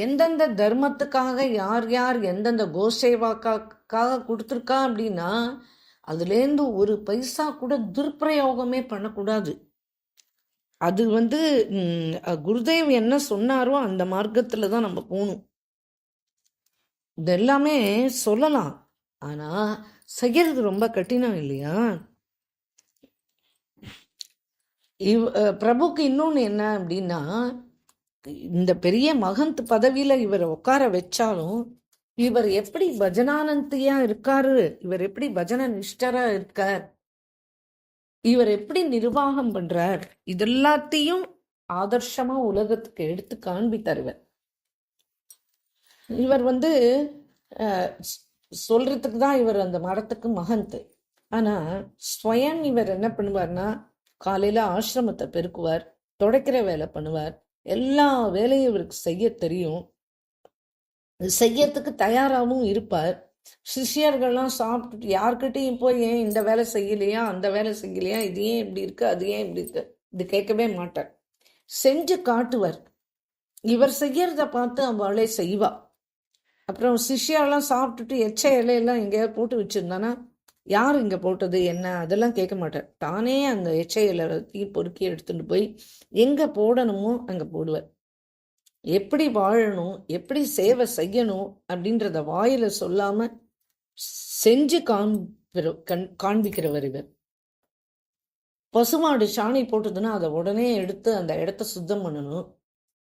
S1: எந்தெந்த தர்மத்துக்காக யார் யார் எந்தெந்த கோசேவாக்காக கொடுத்துருக்கா அப்படின்னா, அதுலேருந்து ஒரு பைசா கூட துர்பிரயோகமே பண்ணக்கூடாது. அது வந்து குருதேவ் என்ன சொன்னாரோ அந்த மார்க்கத்தில் தான் நம்ம போகணும். இதெல்லாமே சொல்லலாம், ஆனால் செய்யறது ரொம்ப கடினம் இல்லையா. பிரபுக்கு இன்னொன்று என்ன அப்படின்னா, இந்த பெரிய மகந்த் பதவியில இவரை உட்கார வச்சாலும் இவர் எப்படி பஜனானந்தியா இருக்காரு, இவர் எப்படி பஜன நிஷ்டரா இருக்கார், இவர் எப்படி நிர்வாகம் பண்றார், இதெல்லாத்தையும் ஆதர்ஷமா உலகத்துக்கு எடுத்து காண்பித்தார். இவர் வந்து சொல்றதுக்கு தான் இவர் அந்த மடத்துக்கு மகந்த். ஆனா ஸ்வயம் இவர் என்ன பண்ணுவார்னா, காலையில ஆசிரமத்தை பெருக்குவார், துடைக்கிற வேலை பண்ணுவார், எல்லா வேலையும் இவருக்கு செய்ய தெரியும், செய்யறதுக்கு தயாராகவும் இருப்பார். சிஷியர்கள்லாம் சாப்பிட்டுட்டு யார்கிட்டையும் போய் ஏன் இந்த வேலை செய்யலையா, அந்த வேலை செய்யலையா, இது ஏன் இப்படி இருக்கு, அது ஏன் இப்படி இருக்கு, இது கேட்கவே மாட்டார், செஞ்சு காட்டுவார். இவர் செய்யறத பார்த்து அவளே செய்வா. அப்புறம் சிஷியாலாம் சாப்பிட்டுட்டு எச்ச இலையெல்லாம் எங்கேயாவது போட்டு வச்சிருந்தானா, யார் இங்கே போட்டது என்ன அதெல்லாம் கேட்க மாட்டார், தானே அந்த எச்ச இலையத்தையும் பொறுக்கி எடுத்துட்டு போய் எங்கே போடணுமோ அங்கே போடுவார். எப்படி வாழணும், எப்படி சேவை செய்யணும் அப்படின்றத வாயில சொல்லாம செஞ்சு காண்பிக்கிறவர் இவர். பசுமாடு சாணி போட்டதுன்னா அதை உடனே எடுத்து அந்த இடத்த சுத்தம் பண்ணணும்.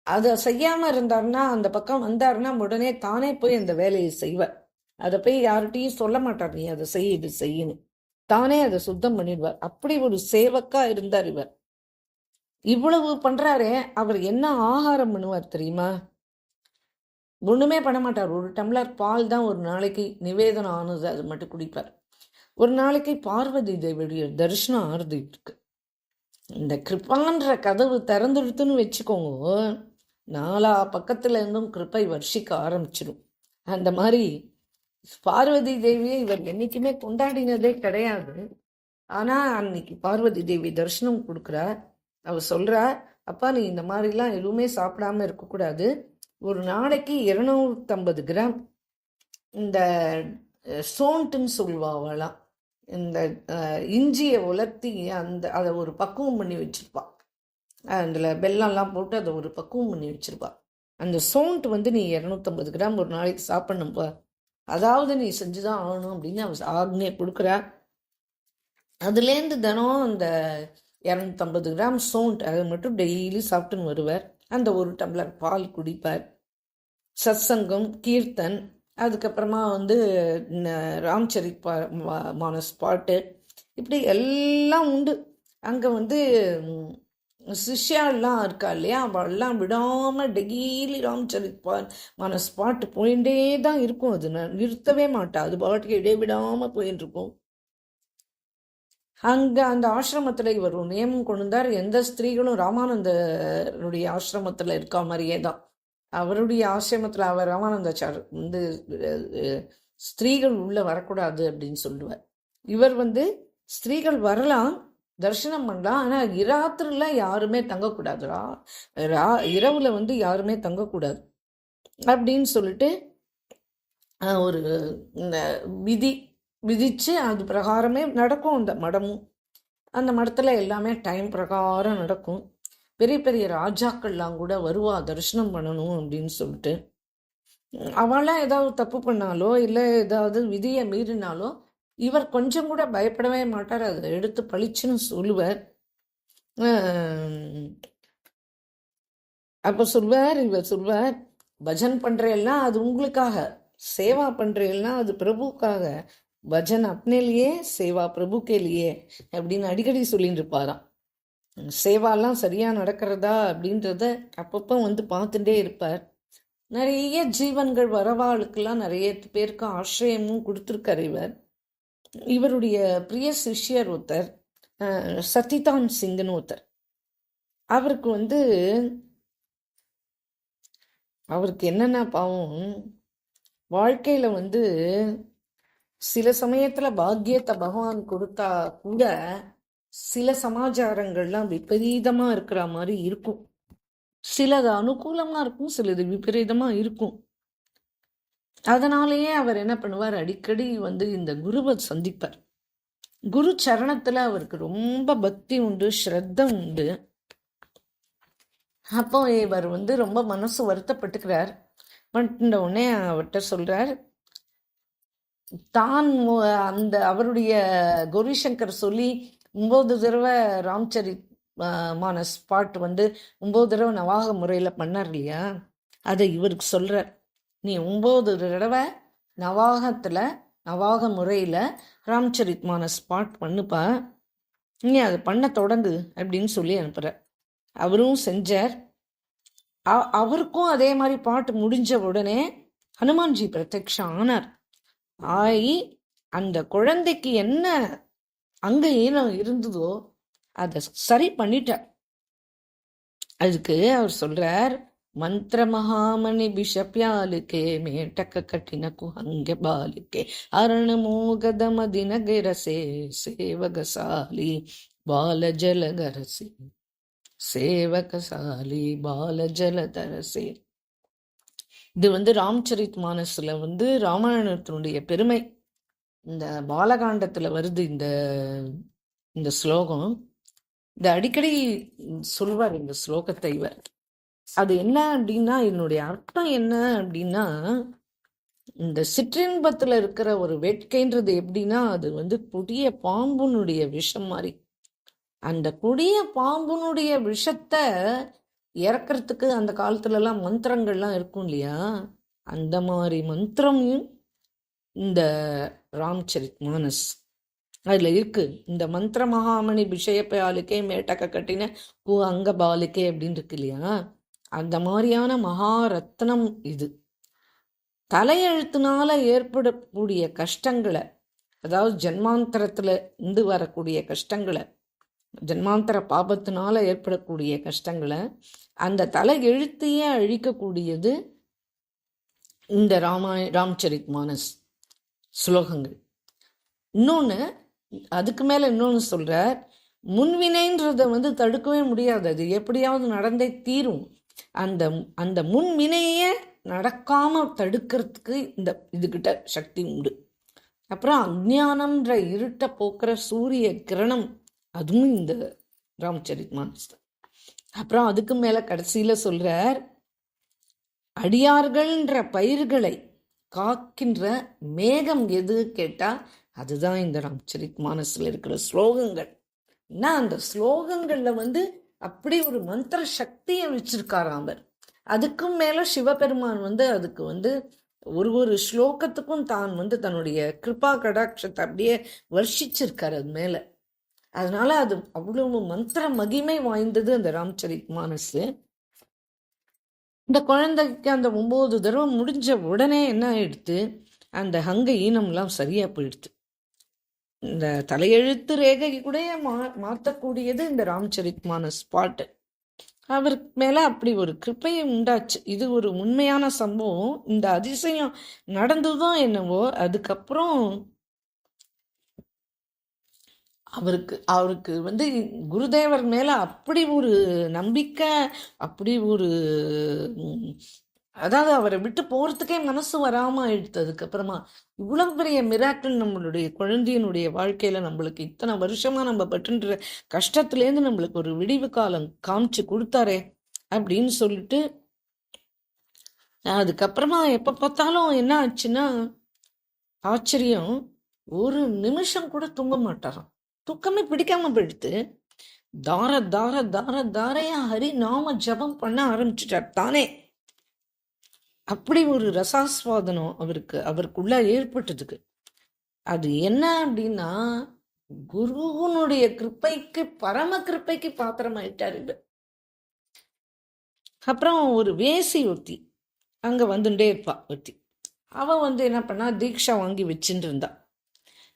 S1: அதை செய்யாம இருந்தாருன்னா, அந்த பக்கம் வந்தாருன்னா உடனே தானே போய் அந்த வேலையை செய்வார். அதை போய் யார்கிட்டையும் சொல்ல மாட்டார், நீ அதை செய்ய இது செய்யணும், தானே அதை சுத்தம் பண்ணிடுவார். அப்படி ஒரு சேவக்கா இருந்தார் இவர். இவ்வளவு பண்றாரே, அவர் என்ன ஆகாரம் பண்ணுவார் தெரியுமா? ஒன்றுமே பண்ண மாட்டார். ஒரு டம்ளர் பால் தான் ஒரு நாளைக்கு நிவேதனம் ஆனது, அது மட்டும் குடிப்பார். ஒரு நாளைக்கு பார்வதி தேவியுடைய தரிசனம் ஆறுது இருக்கு. இந்த கிருப்பான்ற கதவு திறந்துடுத்துன்னு வச்சுக்கோங்க, நாலா பக்கத்துல இருந்தும் கிருப்பை வர்ஷிக்க ஆரம்பிச்சிடும். அந்த மாதிரி பார்வதி தேவியை இவர் என்னைக்குமே கொண்டாடினதே கிடையாது. ஆனா அன்னைக்கு பார்வதி தேவி தரிசனம் கொடுக்குறார். அவர் சொல்றா, அப்பா நீ இந்த மாதிரிலாம் எதுவுமே சாப்பிடாம இருக்கக்கூடாது, ஒரு நாளைக்கு 250 கிராம் இந்த சோண்ட்டுன்னு சொல்லுவாங்களாம், இந்த இஞ்சியை உலர்த்தி அதை ஒரு பக்குவம் பண்ணி வச்சிருப்பா. அதில் வெள்ளம்லாம் போட்டு அதை ஒரு பக்குவம் பண்ணி வச்சிருப்பா. அந்த சோண்ட் நீ 250 கிராம் ஒரு நாளைக்கு சாப்பிடணும்ப்பா, அதாவது நீ செஞ்சுதான் ஆகணும் அப்படின்னு அவர் ஆக்னே கொடுக்குறா. அதுலேருந்து தினம் அந்த 250 கிராம் சோண்ட் அதை மட்டும் டெய்லி சாப்பிட்டுன்னு வருவார். அந்த ஒரு டம்ளர் பால் குடிப்பார். சத்சங்கம், கீர்த்தன், அதுக்கப்புறமா ராம்சரித் மானஸ் பாட்டு, இப்படி எல்லாம் உண்டு. அங்கே சிஷ்யாலாம் இருக்கா இல்லையா, அவள்லாம் விடாமல் டெய்லி ராம்சரித் மானஸ் பாட்டு போயிட்டே தான் இருக்கும். அது நிறுத்தவே மாட்டா, அது பாட்டுக்கு இடைவிடாமல் போயின்னு இருக்கும். அங்கே அந்த ஆசிரமத்தில் இவர் ஒரு நியமம் கொண்டு வந்தார், எந்த ஸ்திரீகளும் ராமானந்தருடைய ஆசிரமத்தில் இருக்கா மாதிரியே தான். அவருடைய ஆசிரமத்தில் அவர் ராமானந்தாச்சார் ஸ்திரீகள் உள்ள வரக்கூடாது அப்படின்னு சொல்லுவார். இவர் ஸ்திரீகள் வரலாம், தரிசனம் பண்ணலாம், ஆனால் இராத்திரில யாருமே தங்கக்கூடாதுரா, இரவுல யாருமே தங்கக்கூடாது அப்படின்னு சொல்லிட்டு ஒரு விதிச்சு அது பிரகாரமே நடக்கும். அந்த மடமும், அந்த மடத்தில் எல்லாமே டைம் பிரகாரம் நடக்கும். பெரிய பெரிய ராஜாக்கள்லாம் கூட வருவா தரிசனம் பண்ணணும் அப்படின்னு சொல்லிட்டு. அவளாம் ஏதாவது தப்பு பண்ணாலோ இல்லை ஏதாவது விதியை மீறினாலோ இவர் கொஞ்சம் கூட பயப்படவே மாட்டார், அதை எடுத்து பளிச்சுன்னு சொல்லுவார். அப்போ இவர் சொல்வார், பஜன் பண்றேன்னா அது உங்களுக்காக, சேவா பண்றேன்னா அது பிரபுக்காக, பஜன் அப்னேலியே சேவா பிரபுக்கேலியே அப்படின்னு அடிக்கடி சொல்லிட்டு இருப்பாராம். சேவாலாம் சரியாக நடக்கிறதா அப்படின்றத அப்பப்போ பார்த்துட்டே இருப்பார். நிறைய ஜீவன்கள் வரவாளுக்கெல்லாம் நிறைய பேருக்கு ஆசிரியமும் கொடுத்துருக்கார் இவர். இவருடைய பிரிய சிஷ்யர் ஒருத்தர், சத்திதான் சிங்னு ஒருத்தர், அவருக்கு அவருக்கு என்னென்ன பாவம், வாழ்க்கையில் சில சமயத்தில் பாக்கியத்தை பகவான் கொடுத்தா கூட சில சமாச்சாரங்கள்லாம் விபரீதமாக இருக்கிற மாதிரி இருக்கும். சிலது அனுகூலமாக இருக்கும், சிலது விபரீதமாக இருக்கும். அதனாலேயே அவர் என்ன பண்ணுவார், அடிக்கடி இந்த குருவை சந்திப்பார். குரு சரணத்தில் அவருக்கு ரொம்ப பக்தி உண்டு, ஸ்ரத்த உண்டு. அப்போ இவர் ரொம்ப மனசு வருத்தப்பட்டுக்கிறார். உடனே அவர்கிட்ட சொல்றார், தான் அவருடைய கௌரிசங்கர் சொல்லி 9 தடவை ராம்சரித் மானஸ் பாட்டு 9 தடவை நவாக முறையில் பண்ணார் இல்லையா, அதை இவருக்கு சொல்கிறார். நீ 9 தடவை நவாக முறையில் ராம்சரித் மானஸ் பாட் பண்ணுப்பா, நீ அதை பண்ண தொடங்கு அப்படின்னு சொல்லி அனுப்புகிறார். அவரும் செஞ்சார். அவருக்கும் அதே மாதிரி பாட்டு முடிஞ்ச உடனே ஹனுமான்ஜி பிரத்யக்ஷம் ஆனார். ஆகி அந்த குழந்தைக்கு என்ன அங்க ஈனம் இருந்ததோ அதை சரி பண்ணிட்டார். அதுக்கு அவர் சொல்றார், மந்திர மகாமணி பிஷப்யாலுக்கே மேட்டக்க கட்டின குஹங்க பாலுக்கே அரணமோகத மதினகிரசே சேவகசாலி பாலஜலகரசே சேவகசாலி பாலஜலதரசே. இது ராம்சரித் மானஸ்ல ராமாயணத்தினுடைய பெருமை. இந்த பாலகாண்டத்துல வருது இந்த ஸ்லோகம். இந்த அடிக்கடி சொல்வார் இந்த ஸ்லோகத்தை இவர். அது என்ன அப்படின்னா, என்னுடைய அர்த்தம் என்ன அப்படின்னா, இந்த சிற்றின்பத்துல இருக்கிற ஒரு வேட்கைன்றது எப்படின்னா, அது கொடிய பாம்புனுடைய விஷம் மாதிரி. அந்த கொடிய பாம்புனுடைய விஷத்தை இறக்கிறதுக்கு அந்த காலத்துலலாம் மந்திரங்கள்லாம் இருக்கும் இல்லையா, அந்த மாதிரி மந்திரம் இந்த ராம்சரித் மானஸ் அதில் இருக்கு. இந்த மந்திர மகாமணி விஷய பாலுக்கே மேட்டக்க கட்டின பூ அங்க பாலுக்கே அப்படின்னு இருக்கு இல்லையா, அந்த மாதிரியான மகாரத்னம் இது. தலையெழுத்தினால ஏற்படக்கூடிய கஷ்டங்களை, அதாவது ஜென்மாந்தரத்துல இருந்து வரக்கூடிய கஷ்டங்களை, ஜென்மாந்தர பாபத்தினால ஏற்படக்கூடிய கஷ்டங்களை அந்த தலை எழுத்தையே அழிக்கக்கூடியது இந்த ராம்சரித் மானஸ் ஸ்லோகங்கள். இன்னொன்று, அதுக்கு மேலே இன்னொன்று சொல்கிறார், முன்வினைன்றதை தடுக்கவே முடியாது, அது எப்படியாவது நடந்தே தீரும். அந்த அந்த முன்வினையே நடக்காமல் தடுக்கிறதுக்கு இதுகிட்ட சக்தி உண்டு. அப்புறம் அஜ்ஞானம்ன்ற இருட்டை போக்குற சூரிய கிரணம், அதுவும் இந்த ராம்சரித் மானஸ். அப்புறம் அதுக்கு மேலே கடைசியில் சொல்கிறார், அடியார்கள்ன்ற பயிர்களை காக்கின்ற மேகம் எது கேட்டால் அதுதான் இந்த ராம்சரித் மானஸில் இருக்கிற ஸ்லோகங்கள். ஏன்னா அந்த ஸ்லோகங்களில் அப்படி ஒரு மந்திர சக்தியை வச்சிருக்காராம் அவர். அதுக்கும் மேலே சிவபெருமான் அதுக்கு ஒரு ஸ்லோகத்துக்கும் தான் தன்னுடைய கிருபா கடாட்சத்தை அப்படியே வர்ஷிச்சிருக்கார் அது மேலே. அதனால அது அவ்வளவு மந்திர மகிமை வாய்ந்தது அந்த ராம்சரித் மானஸ். இந்த குழந்தைக்கு அந்த 9 தடவை முடிஞ்ச உடனே என்ன ஆயிடுத்து, அந்த ஹங்க ஈனம்லாம் சரியா போயிடுது. இந்த தலையெழுத்து ரேகை கூட மாற்றக்கூடியது இந்த ராம்சரித் மானஸ் பாட்டு. அவருக்கு மேல அப்படி ஒரு கிருப்பையை உண்டாச்சு. இது ஒரு உண்மையான சம்பவம். இந்த அதிசயம் நடந்துதான் என்னவோ. அதுக்கப்புறம் அவருக்கு குருதேவர் மேல அப்படி ஒரு நம்பிக்கை, அப்படி ஒரு அதாவது அவரை விட்டு போறதுக்கே மனசு வராம ஆயிடுத்து. அதுக்கப்புறமா இவ்வளவு பெரிய மிராக்கிள் நம்மளுடைய குழந்தையினுடைய வாழ்க்கையில நம்மளுக்கு இத்தனை வருஷமா நம்ம பட்டுன்ற கஷ்டத்துலேருந்து நம்மளுக்கு ஒரு விடிவு காலம் காமிச்சு கொடுத்தாரே அப்படின்னு சொல்லிட்டு, அதுக்கப்புறமா எப்ப பார்த்தாலும் என்ன ஆச்சுன்னா ஆச்சரியம், ஒரு நிமிஷம் கூட தூங்க மாட்டாராம். தூக்கமே பிடிக்காம போயிடுத்து. தார தார தார தாரையா ஹரி நாம ஜபம் பண்ண ஆரம்பிச்சுட்டார் தானே. அப்படி ஒரு ரசாஸ்வாதனம் அவருக்குள்ள ஏற்பட்டதுக்கு. அது என்ன அப்படின்னா, குருவனுடைய கிருப்பைக்கு, பரம கிருப்பைக்கு பாத்திரமாயிட்டார் இது. அப்புறம் ஒரு வேசி ஒருத்தி அங்க வந்துட்டே இருப்பா. ஒருத்தி அவ என்ன பண்ணா, தீட்சா வாங்கி வச்சுட்டு இருந்தா.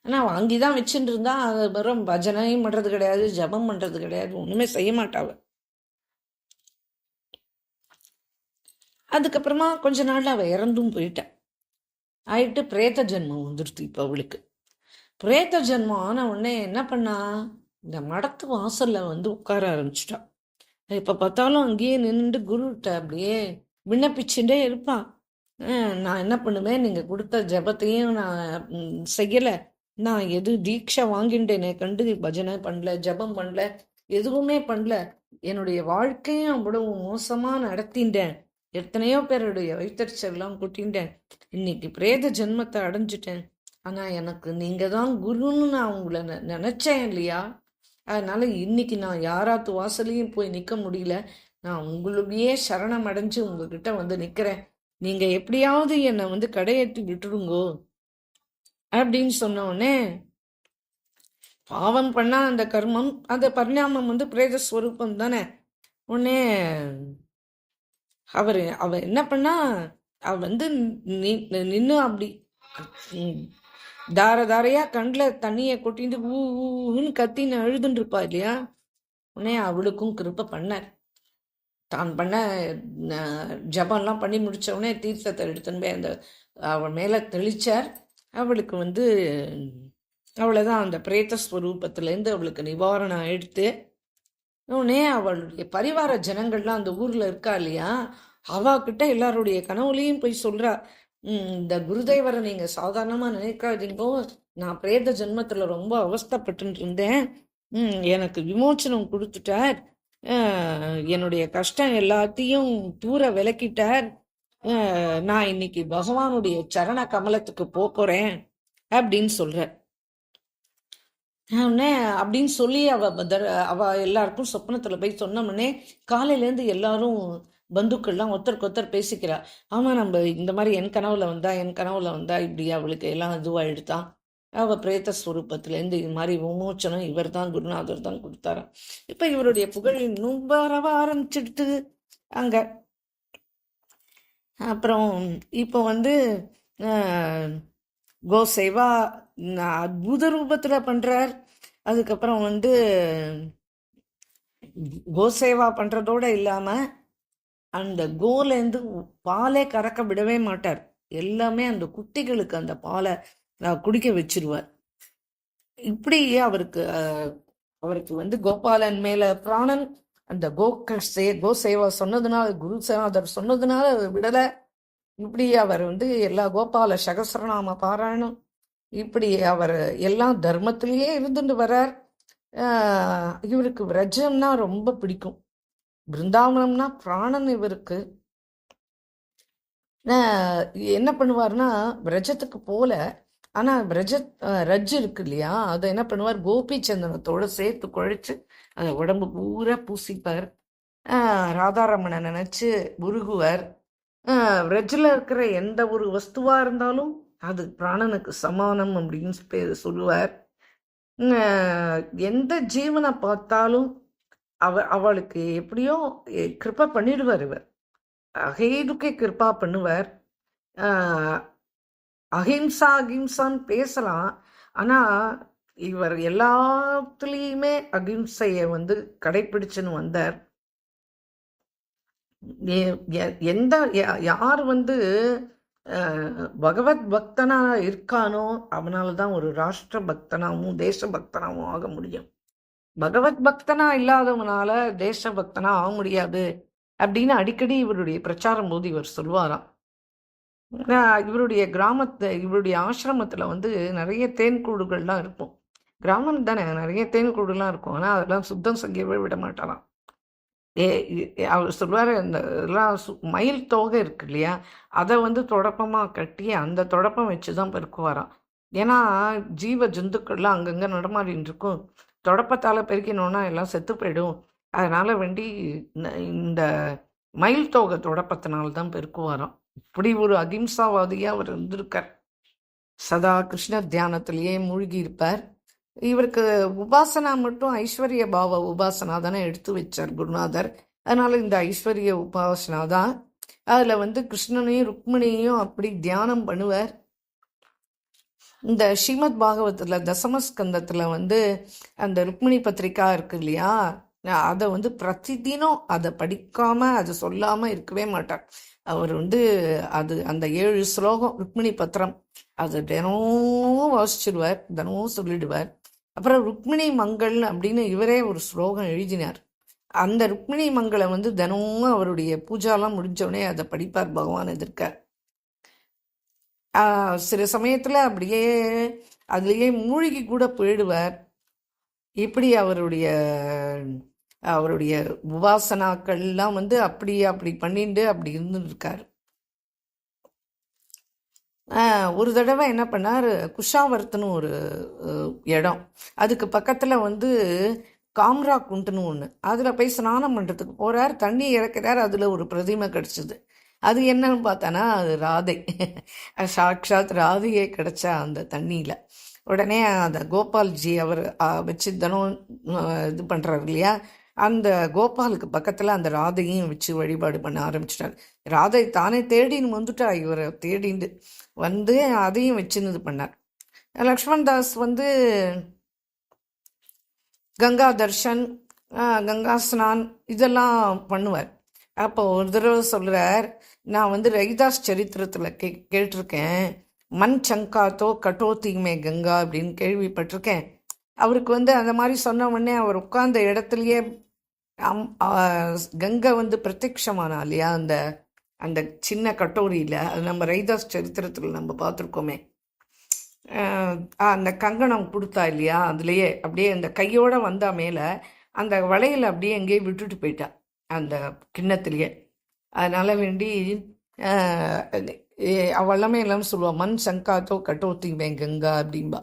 S1: ஆனால் வாங்கி தான் வச்சுட்டு இருந்தா. அது வெறும் பஜனையும் பண்ணுறது கிடையாது, ஜபம் பண்ணுறது கிடையாது, ஒன்றுமே செய்ய மாட்டாவ. அதுக்கப்புறமா கொஞ்ச நாள் அவள் இறந்தும் போயிட்டான். ஆயிட்டு பிரேத ஜென்மம் வந்துடுது. இப்போ அவளுக்கு பிரேத ஜென்மம் ஆன உடனே என்ன பண்ணா, இந்த மடத்து வாசல்ல உட்கார ஆரம்பிச்சிட்டா. இப்போ பார்த்தாலும் அங்கேயே நின்று குருகிட்ட அப்படியே விண்ணப்பிச்சுட்டே இருப்பான். நான் என்ன பண்ணுவேன், நீங்கள் கொடுத்த ஜபத்தையும் நான் செய்யலை, நான் எது தீட்சை வாங்கிட்டேனே கண்டு பஜனை பண்ணல, ஜபம் பண்ணல, எதுவுமே பண்ணல, என்னுடைய வாழ்க்கையும் அவ்வளவு மோசமா நடத்தின்றேன், எத்தனையோ பேருடைய வைத்தறிச்செல்லாம் கூட்டின்றேன், இன்னைக்கு பிரேத ஜென்மத்தை அடைஞ்சிட்டேன், ஆனா எனக்கு நீங்க தான் குருன்னு நான் உங்களை நினைச்சேன் இல்லையா, அதனால இன்னைக்கு நான் யாராத்து வாசலையும் போய் நிக்க முடியல, நான் உங்களுடைய சரணம் அடைஞ்சு உங்ககிட்ட நிக்கிறேன், நீங்க எப்படியாவது என்னை கடையேற்றி விட்டுடுங்கோ அப்படின்னு சொன்ன உடனே, பாவம் பண்ணா அந்த கர்மம், அந்த பரிணாமம் பிரேத ஸ்வரூபம் தானே. உடனே அவ என்ன பண்ணா, அவ நின்று அப்படி தார தாரையா கண்ணில் தண்ணியை கொட்டிட்டு ஊன்னு கத்தின்னு அழுதுன்னு இருப்பா இல்லையா. உடனே அவளுக்கும் கிருப்பை பண்ணார். தான் பண்ண ஜபம்லாம் பண்ணி முடிச்ச உடனே தீர்த்தத்தை எடுத்துன்னு போய் அந்த அவள் மேலே தெளிச்சார். அவளுக்கு அவ்வளோதான், அந்த பிரேத ஸ்வரூபத்துலேருந்து அவளுக்கு நிவாரணம் எடுத்து. உடனே அவளுடைய பரிவார ஜனங்கள்லாம் அந்த ஊரில் இருக்கா இல்லையா, அவகிட்ட எல்லாருடைய கனவுலையும் போய் சொல்கிறா, இந்த குருதேவரை நீங்கள் சாதாரணமாக நினைக்காதீங்கோ, நான் பிரேத ஜென்மத்தில் ரொம்ப அவஸ்தப்பட்டு இருந்தேன், எனக்கு விமோச்சனம் கொடுத்துட்டார், என்னுடைய கஷ்டம் எல்லாத்தையும் தூர விலக்கிட்டார், நான் இன்னைக்கு பகவானுடைய சரண கமலத்துக்கு போறேன் அப்படின்னு சொல்ற. அப்படின்னு சொல்லி அவ எல்லாருக்கும் சொப்னத்துல போய் சொன்னோம்னே, காலையிலேருந்து எல்லாரும் பந்துக்கள்லாம் ஒருத்தருக்கு ஒருத்தர் பேசிக்கிறா. ஆமா, நம்ம இந்த மாதிரி என் கனவுல வந்தா இப்படி அவளுக்கு எல்லாம் இதுவாயிடுதான், அவ பிரேத ஸ்வரூபத்திலேருந்து இது மாதிரி விமோச்சனம் இவர் தான் குருநாதர் தான் கொடுத்தாராம். இப்ப இவருடைய புகழ் இன்னும் வரவ ஆரம்பிச்சுடுத்து. அங்க அப்புறம் இப்போ வந்து அஹ், கோசேவா அற்புத ரூபத்தில் பண்ணுறார். அதுக்கப்புறம் வந்து கோசேவா பண்ணுறதோடு இல்லாமல் அந்த கோலேருந்து பாலே கறக்க விடவே மாட்டார். எல்லாமே அந்த குட்டிகளுக்கு அந்த பாலை குடிக்க வச்சிருவார். இப்படி அவருக்கு வந்து கோபாலன் மேல பிராணன். அந்த கோசேவா சொன்னதுனால, குரு சேவாதர் சொன்னதுனால விடலை. இப்படி அவர் வந்து எல்லா கோபால சகசிரநாம பாராயணம், இப்படி அவர் எல்லாம் தர்மத்திலேயே இருந்துட்டு வர்றார். இவருக்கு விரஜம்னா ரொம்ப பிடிக்கும். பிருந்தாவனம்னா பிராணன் இவருக்கு. என்ன பண்ணுவார்னா விரஜத்துக்கு போல, ஆனால் ரஜ் இருக்கு இல்லையா, அதை என்ன பண்ணுவார், கோபி சந்தனத்தோட சேர்த்து குழைச்சு அதை உடம்பு பூரா பூசிப்பார். ராதாரமனை நினைச்சு உருகுவார். விரஜில் இருக்கிற எந்த ஒரு வஸ்துவா இருந்தாலும் அது பிராணனுக்கு சமானம் அப்படின்னு சொல்லுவார். எந்த ஜீவனை பார்த்தாலும் அவளுக்கு எப்படியோ கிருப்பா பண்ணிடுவார். இவர் அகேதுக்கே கிருப்பா பண்ணுவார். அஹிம்சா அகிம்சான்னு பேசலாம், ஆனால் இவர் எல்லாத்துலேயுமே அகிம்சையை வந்து கடைப்பிடிச்சுன்னு வந்தார். எந்த யார் வந்து பகவத் பக்தனா இருக்கானோ அவனால தான் ஒரு ராஷ்டிர பக்தனாவும் தேச பக்தனாவும் ஆக முடியும். பகவத் பக்தனா இல்லாதவனால தேச பக்தனா ஆக முடியாது அப்படின்னு அடிக்கடி இவருடைய பிரச்சாரம் போது இவர் சொல்வாராம். இவருடைய இவருடைய ஆசிரமத்துல வந்து நிறைய தேன்கூடுகள்லாம் இருக்கும். கிராமம் தானே, நிறைய தேன்கூடுலாம் இருக்கும். ஆனால் அதெல்லாம் சுத்தம் செய்யவே விட மாட்டாராம். அவர் சொல்வார், இந்த இதெல்லாம் மயில் தோகை இருக்கு இல்லையா, அதை வந்து தொடப்பமாக கட்டி அந்த தொடப்பம் வச்சு தான் பெருக்குவாராம். ஏன்னா ஜீவ ஜந்துக்கள்லாம் அங்கங்கே நடமாடின்னு இருக்கும். தொடப்பத்தால் பெருக்கினோன்னா எல்லாம் செத்து போயிடும். அதனால் வேண்டி இந்த மயில் தோகை தொடப்பத்தினால்தான் பெருக்குவாராம். இப்படி ஒரு அகிம்சாவாதியாக அவர் இருந்திருக்கார். சதா கிருஷ்ண தியானத்திலேயே மூழ்கி இருப்பார். இவருக்கு உபாசனா மட்டும் ஐஸ்வர்ய பாவ உபாசனா தானே எடுத்து வச்சார் குருநாதர். அதனால இந்த ஐஸ்வர்ய உபாசனா தான். அதுல வந்து கிருஷ்ணனையும் ருக்மிணியையும் அப்படி தியானம் பண்ணுவார். இந்த ஸ்ரீமத் பாகவத்துல தசமஸ்கந்தத்துல வந்து அந்த ருக்மிணி பத்திரிக்கா இருக்கு இல்லையா, அதை வந்து பிரதிதினம் அதை படிக்காம அதை சொல்லாம இருக்கவே மாட்டார். அவர் வந்து அந்த 7 ஸ்லோகம் ருக்மிணி பத்திரம் அது தினமும் வாசிச்சிடுவார், தினமும் சொல்லிடுவார். அப்புறம் ருக்மிணி மங்கள் அப்படின்னு இவரே ஒரு ஸ்லோகம் எழுதினார். அந்த ருக்மிணி மங்களை வந்து தினமும் அவருடைய பூஜாலாம் முடிஞ்சோடனே அதை படிப்பார் பகவான் எதிர்க்க. சில சமயத்தில் அப்படியே அதுலேயே மூழ்கி கூட போயிடுவார். இப்படி அவருடைய உபாசனாக்கள்லாம் வந்து அப்படி பண்ணிட்டு அப்படி இருந்துட்டு இருக்காரு. ஒரு தடவை என்ன பண்ணார், குஷாவர்த்தன்னு ஒரு இடம், அதுக்கு பக்கத்தில் வந்து காம்ரா குண்டுன்னு ஒன்று, அதில் போய் ஸ்நானம் பண்ணுறதுக்கு போகிறார். தண்ணி இறக்கிறார், அதில் ஒரு பிரதிமை கிடச்சிது. அது என்னன்னு பார்த்தானா அது ராதை. சாக்ஷாத் ராதையே கிடச்சா அந்த தண்ணியில். உடனே அந்த கோபால்ஜி அவர் வச்சு தினம் இது பண்ணுறாரு இல்லையா, அந்த கோபாலுக்கு பக்கத்தில் அந்த ராதையும் வச்சு வழிபாடு பண்ண ஆரம்பிச்சிட்டார். ராதை தானே தேடின்னு வந்துட்டா, இவரை தேடிண்டு வந்து அதையும் வச்சுன்னு இது பண்ணார். லக்ஷ்மண் தாஸ் வந்து கங்கா தர்ஷன், கங்கா ஸ்நான் இதெல்லாம் பண்ணுவார். அப்போ ஒரு தடவை சொல்கிறார், நான் வந்து ரவிதாஸ் சரித்திரத்தில் கேட்டிருக்கேன், மண் சங்காத்தோ கட்டோத்திமே கங்கா அப்படின்னு கேள்விப்பட்டிருக்கேன். அவருக்கு வந்து அந்த மாதிரி சொன்ன உடனே அவர் உட்கார்ந்த இடத்துலையே கங்கை வந்து பிரத்யக்ஷமானா இல்லையா, அந்த அந்த சின்ன கட்டோரியில். அது நம்ம ரவிதாஸ் சரித்திரத்தில் நம்ம பார்த்துருக்கோமே. அந்த கங்கணம் கொடுத்தா இல்லையா, அதுலேயே அப்படியே அந்த கையோடு வந்தா மேலே அந்த வளையல் அப்படியே எங்கேயே விட்டுட்டு போயிட்டா அந்த கிண்ணத்துலேயே. அதனால் வேண்டி அவெல்லாமே எல்லாமே சொல்லுவாள், மண் சங்காத்தோ கட்டோத்திமே கங்கா அப்படின்பா.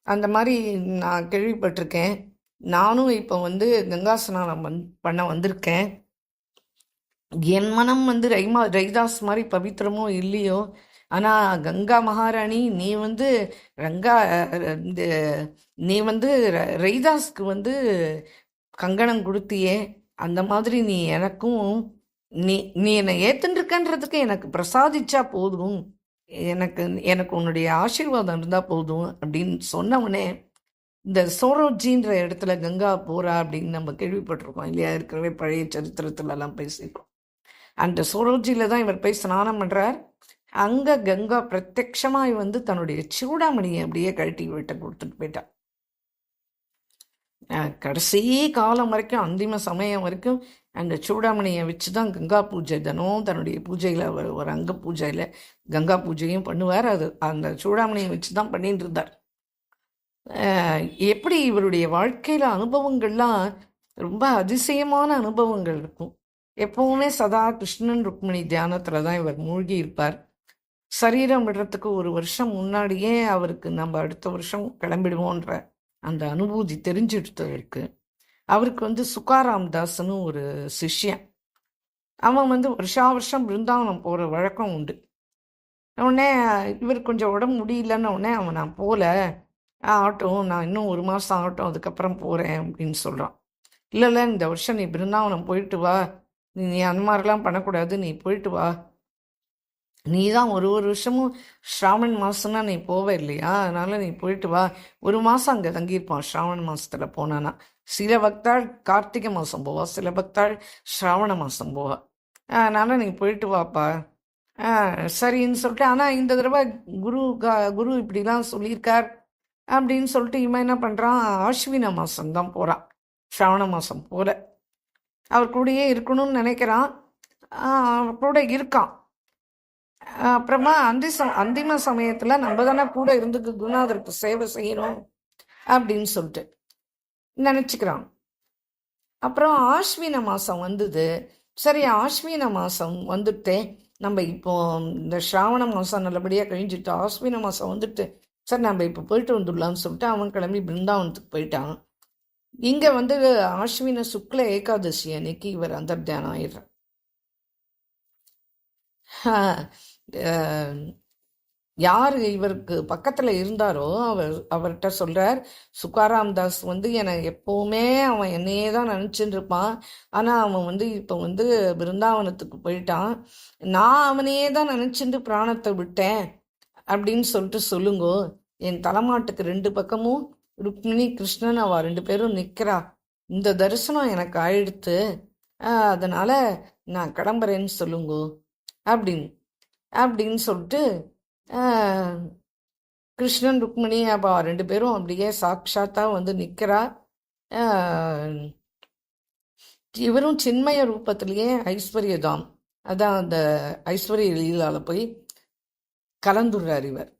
S1: அந்த மாதிரி நான் கேள்விப்பட்டிருக்கேன். நானும் இப்போ வந்து கங்கா ஸ்நானம் பண்ண வந்திருக்கேன். என் மனம் வந்து ரவிதாஸ் மாதிரி பவித்திரமோ இல்லையோ, ஆனால் கங்கா மகாராணி நீ வந்து நீ வந்து ரவிதாஸ்க்கு வந்து கங்கணம் கொடுத்தியே, அந்த மாதிரி நீ எனக்கும் நீ நீ என்னை ஏத்துருக்கன்றதுக்கு எனக்கு பிரசாதிச்சா போதும், எனக்கு எனக்கு உன்னுடைய ஆசீர்வாதம் இருந்தால் போதும் அப்படின்னு சொன்னவனே, இந்த சோரோஜின்ற இடத்துல கங்கா போறா அப்படின்னு நம்ம கேள்விப்பட்டிருக்கோம் இல்லையா? இருக்கிறவே பழைய சரித்திரத்துலலாம் பேசியிருக்கோம். அந்த சோரோஜியில் தான் இவர் போய் ஸ்நானம் பண்ணுறார். அங்கே கங்கா பிரத்யட்சமாய் வந்து தன்னுடைய சூடாமணியை அப்படியே கழட்டி விட்டு கொடுத்துட்டு போயிட்டான். கடைசி காலம் வரைக்கும், அந்திம சமயம் வரைக்கும் அந்த சூடாமணியை வச்சு தான் கங்கா பூஜை தினம் தன்னுடைய பூஜையில் ஒரு அங்க பூஜையில் கங்கா பூஜையும் பண்ணுவார். அது அந்த சூடாமணியை வச்சு தான் பண்ணிட்டு இருந்தார். எப்படி இவருடைய வாழ்க்கையில் அனுபவங்கள்லாம் ரொம்ப அதிசயமான அனுபவங்கள் இருக்கும். எப்பவுமே சதா கிருஷ்ணன் ருக்மிணி தியானத்தில் தான் இவர் மூழ்கி இருப்பார். சரீரம் விடுறதுக்கு ஒரு வருஷம் முன்னாடியே அவருக்கு நம்ம அடுத்த வருஷம் கிளம்பிடுவோன்ற அந்த அனுபூதி தெரிஞ்சுடுத்தவருக்கு. அவருக்கு வந்து சுகாராம் தாஸ்னு ஒரு சிஷ்யன். அவன் வந்து வருஷம் பிருந்தாவனம் போகிற வழக்கம் உண்டு. உடனே இவர் கொஞ்சம் உடம்பு முடியலன்னு உடனே அவன் நான் போகல, ஆகட்டும், நான் இன்னும் 1 மாதம் ஆகட்டும், அதுக்கப்புறம் போகிறேன் அப்படின்னு சொல்கிறான். இல்லை இந்த வருஷம் நீ பிருந்தாவனம் போயிட்டு வா, நீ அந்த மாதிரிலாம் பண்ணக்கூடாது, நீ போயிட்டு வா, நீ தான் ஒரு வருஷமும் ஸ்ராவண் மாதம்னா நீ போவே இல்லையா, அதனால் நீ போயிட்டு வா. 1 மாதம் அங்கே தங்கியிருப்பான் ஸ்ராவண மாதத்தில் போனான்னா. சில பக்தாள் கார்த்திகை மாதம் போவா, சில பக்தாள் ஸ்ராவண மாதம் போவா. அதனால் நீ போயிட்டு வாப்பா. சரின்னு சொல்லிட்டு, ஆனால் இந்த தடவை குரு இப்படிலாம் சொல்லியிருக்கார் அப்படின்னு சொல்லிட்டு இவன் என்ன பண்ணுறான், ஆஸ்வின மாதம்தான் போகிறான், ஸ்ராவண மாதம் போல. அவர் கூடயே இருக்கணும்னு நினைக்கிறான், அவர் கூட இருக்கான். அப்புறமா அந்திம சமயத்தில் நம்ம தானே கூட இருந்துக்கு குருநாதருக்கு சேவை செய்யணும் அப்படின்னு சொல்லிட்டு நினச்சிக்கிறான். அப்புறம் ஆஸ்வின மாதம் வந்தது. சரி, ஆஸ்வின மாதம் வந்துட்டு நம்ம இப்போ இந்த ஸ்ராவண மாதம் நல்லபடியாக கழிஞ்சிட்டு ஆஸ்வின மாதம் வந்துட்டு சரி நம்ம இப்போ போயிட்டு வந்துடலாம்னு சொல்லிட்டு அவன் கிளம்பி பிருந்தாவனத்துக்கு போயிட்டான். இங்கே வந்து ஆஸ்வின சுக்ல ஏகாதசி அன்னைக்கு இவர் அந்தர்த்தியானம் ஆயிடுறார். யார் இவருக்கு பக்கத்தில் இருந்தாரோ அவர்கிட்ட சொல்கிறார், சுகாராம் தாஸ் வந்து எப்போவுமே அவன் என்னையே தான் நினச்சிட்டு இருப்பான், ஆனால் அவன் வந்து இப்போ வந்து பிருந்தாவனத்துக்கு போயிட்டான், நான் அவனையே தான் நினச்சிட்டு பிராணத்தை விட்டேன் அப்படின்னு சொல்லிட்டு சொல்லுங்கோ. என் தலைமாட்டுக்கு 2 பக்கமும் ருக்மிணி கிருஷ்ணன் அவள் 2 பேரும் நிற்கிறா, இந்த தரிசனம் எனக்கு ஆயிடுத்து, அதனால் நான் கிளம்புறேன்னு சொல்லுங்கோ அப்படின்னு சொல்லிட்டு கிருஷ்ணன் ருக்மிணி அப்போ 2 பேரும் அப்படியே சாட்சாத்தாக வந்து நிற்கிறா. இவரும் சின்மய ரூபத்திலேயே ஐஸ்வர்யதாம், அதான் அந்த ஐஸ்வர்ய லீலாவில் போய் கலந்துடுறார் இவர்.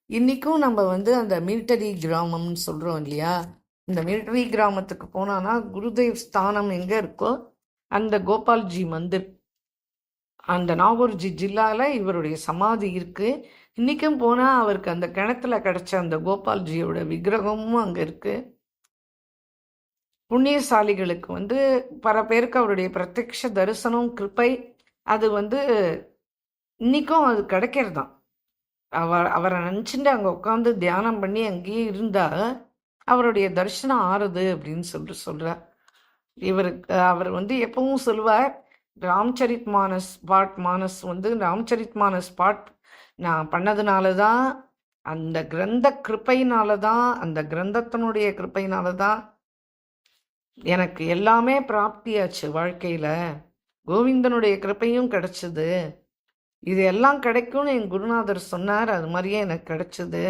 S1: இன்றைக்கும் நம்ம வந்து அந்த மிலிட்டரி கிராமம்னு சொல்கிறோம் இல்லையா, இந்த மிலிட்டரி கிராமத்துக்கு போனான்னா குருதேவ் ஸ்தானம் எங்கே இருக்கோ அந்த கோபால்ஜி மந்திர், அந்த நாகூர்ஜி ஜில்லாவில் இவருடைய சமாதி இருக்குது. இன்றைக்கும் போனால் அவருக்கு அந்த கிணத்துல கிடச்ச அந்த கோபால்ஜியோட விக்கிரகமும் அங்கே இருக்குது. புண்ணியசாலிகளுக்கு வந்து பல பேருக்கு அவருடைய பிரத்யக்ஷ தரிசனம் கிருப்பை அது வந்து இன்றைக்கும் அது கிடைக்கிறது தான். அவரை நினச்சிட்டு அங்கே உட்காந்து தியானம் பண்ணி அங்கேயே இருந்தால் அவருடைய தரிசனம் ஆறுது அப்படின்னு சொல்லிட்டு சொல்கிறார். அவர் வந்து எப்பவும் சொல்லுவார், ராம்சரித் மானஸ் வந்து ராம்சரித் மானஸ் பாட் நான் பண்ணதுனால தான், அந்த கிரந்த கிருப்பையினால தான், அந்த கிரந்தத்தினுடைய கிருப்பையினால தான் எனக்கு எல்லாமே பிராப்தியாச்சு வாழ்க்கையில், கோவிந்தனுடைய கிருப்பையும் கிடைச்சிது, இது எல்லாம் கிடைக்கும்னு என் குருநாதர் சொன்னார், அது மாதிரியே எனக்கு கிடைச்சிது,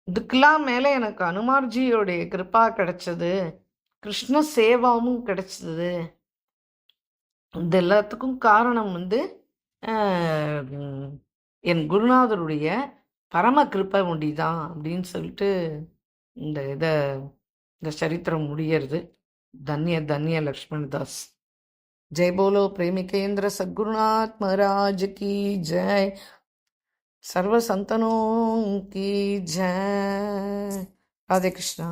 S1: இதுக்கெல்லாம் மேலே எனக்கு அனுமார்ஜியோடைய கிருப்பா கிடைச்சது, கிருஷ்ண சேவாவும் கிடைச்சிது, இது எல்லாத்துக்கும் காரணம் வந்து என் குருநாதருடைய பரம கிருப்பை முடிதான் அப்படின்னு சொல்லிட்டு இந்த சரித்திரம் முடியறது. தன்ய தன்ய லக்ஷ்மணதாஸ். ஜெய் போலோ பிரேமிகேந்திர சத்குருநாத் மகாராஜ் கி ஜெய், சர்வ சந்தனோं की जय. ராதே கிருஷ்ணா.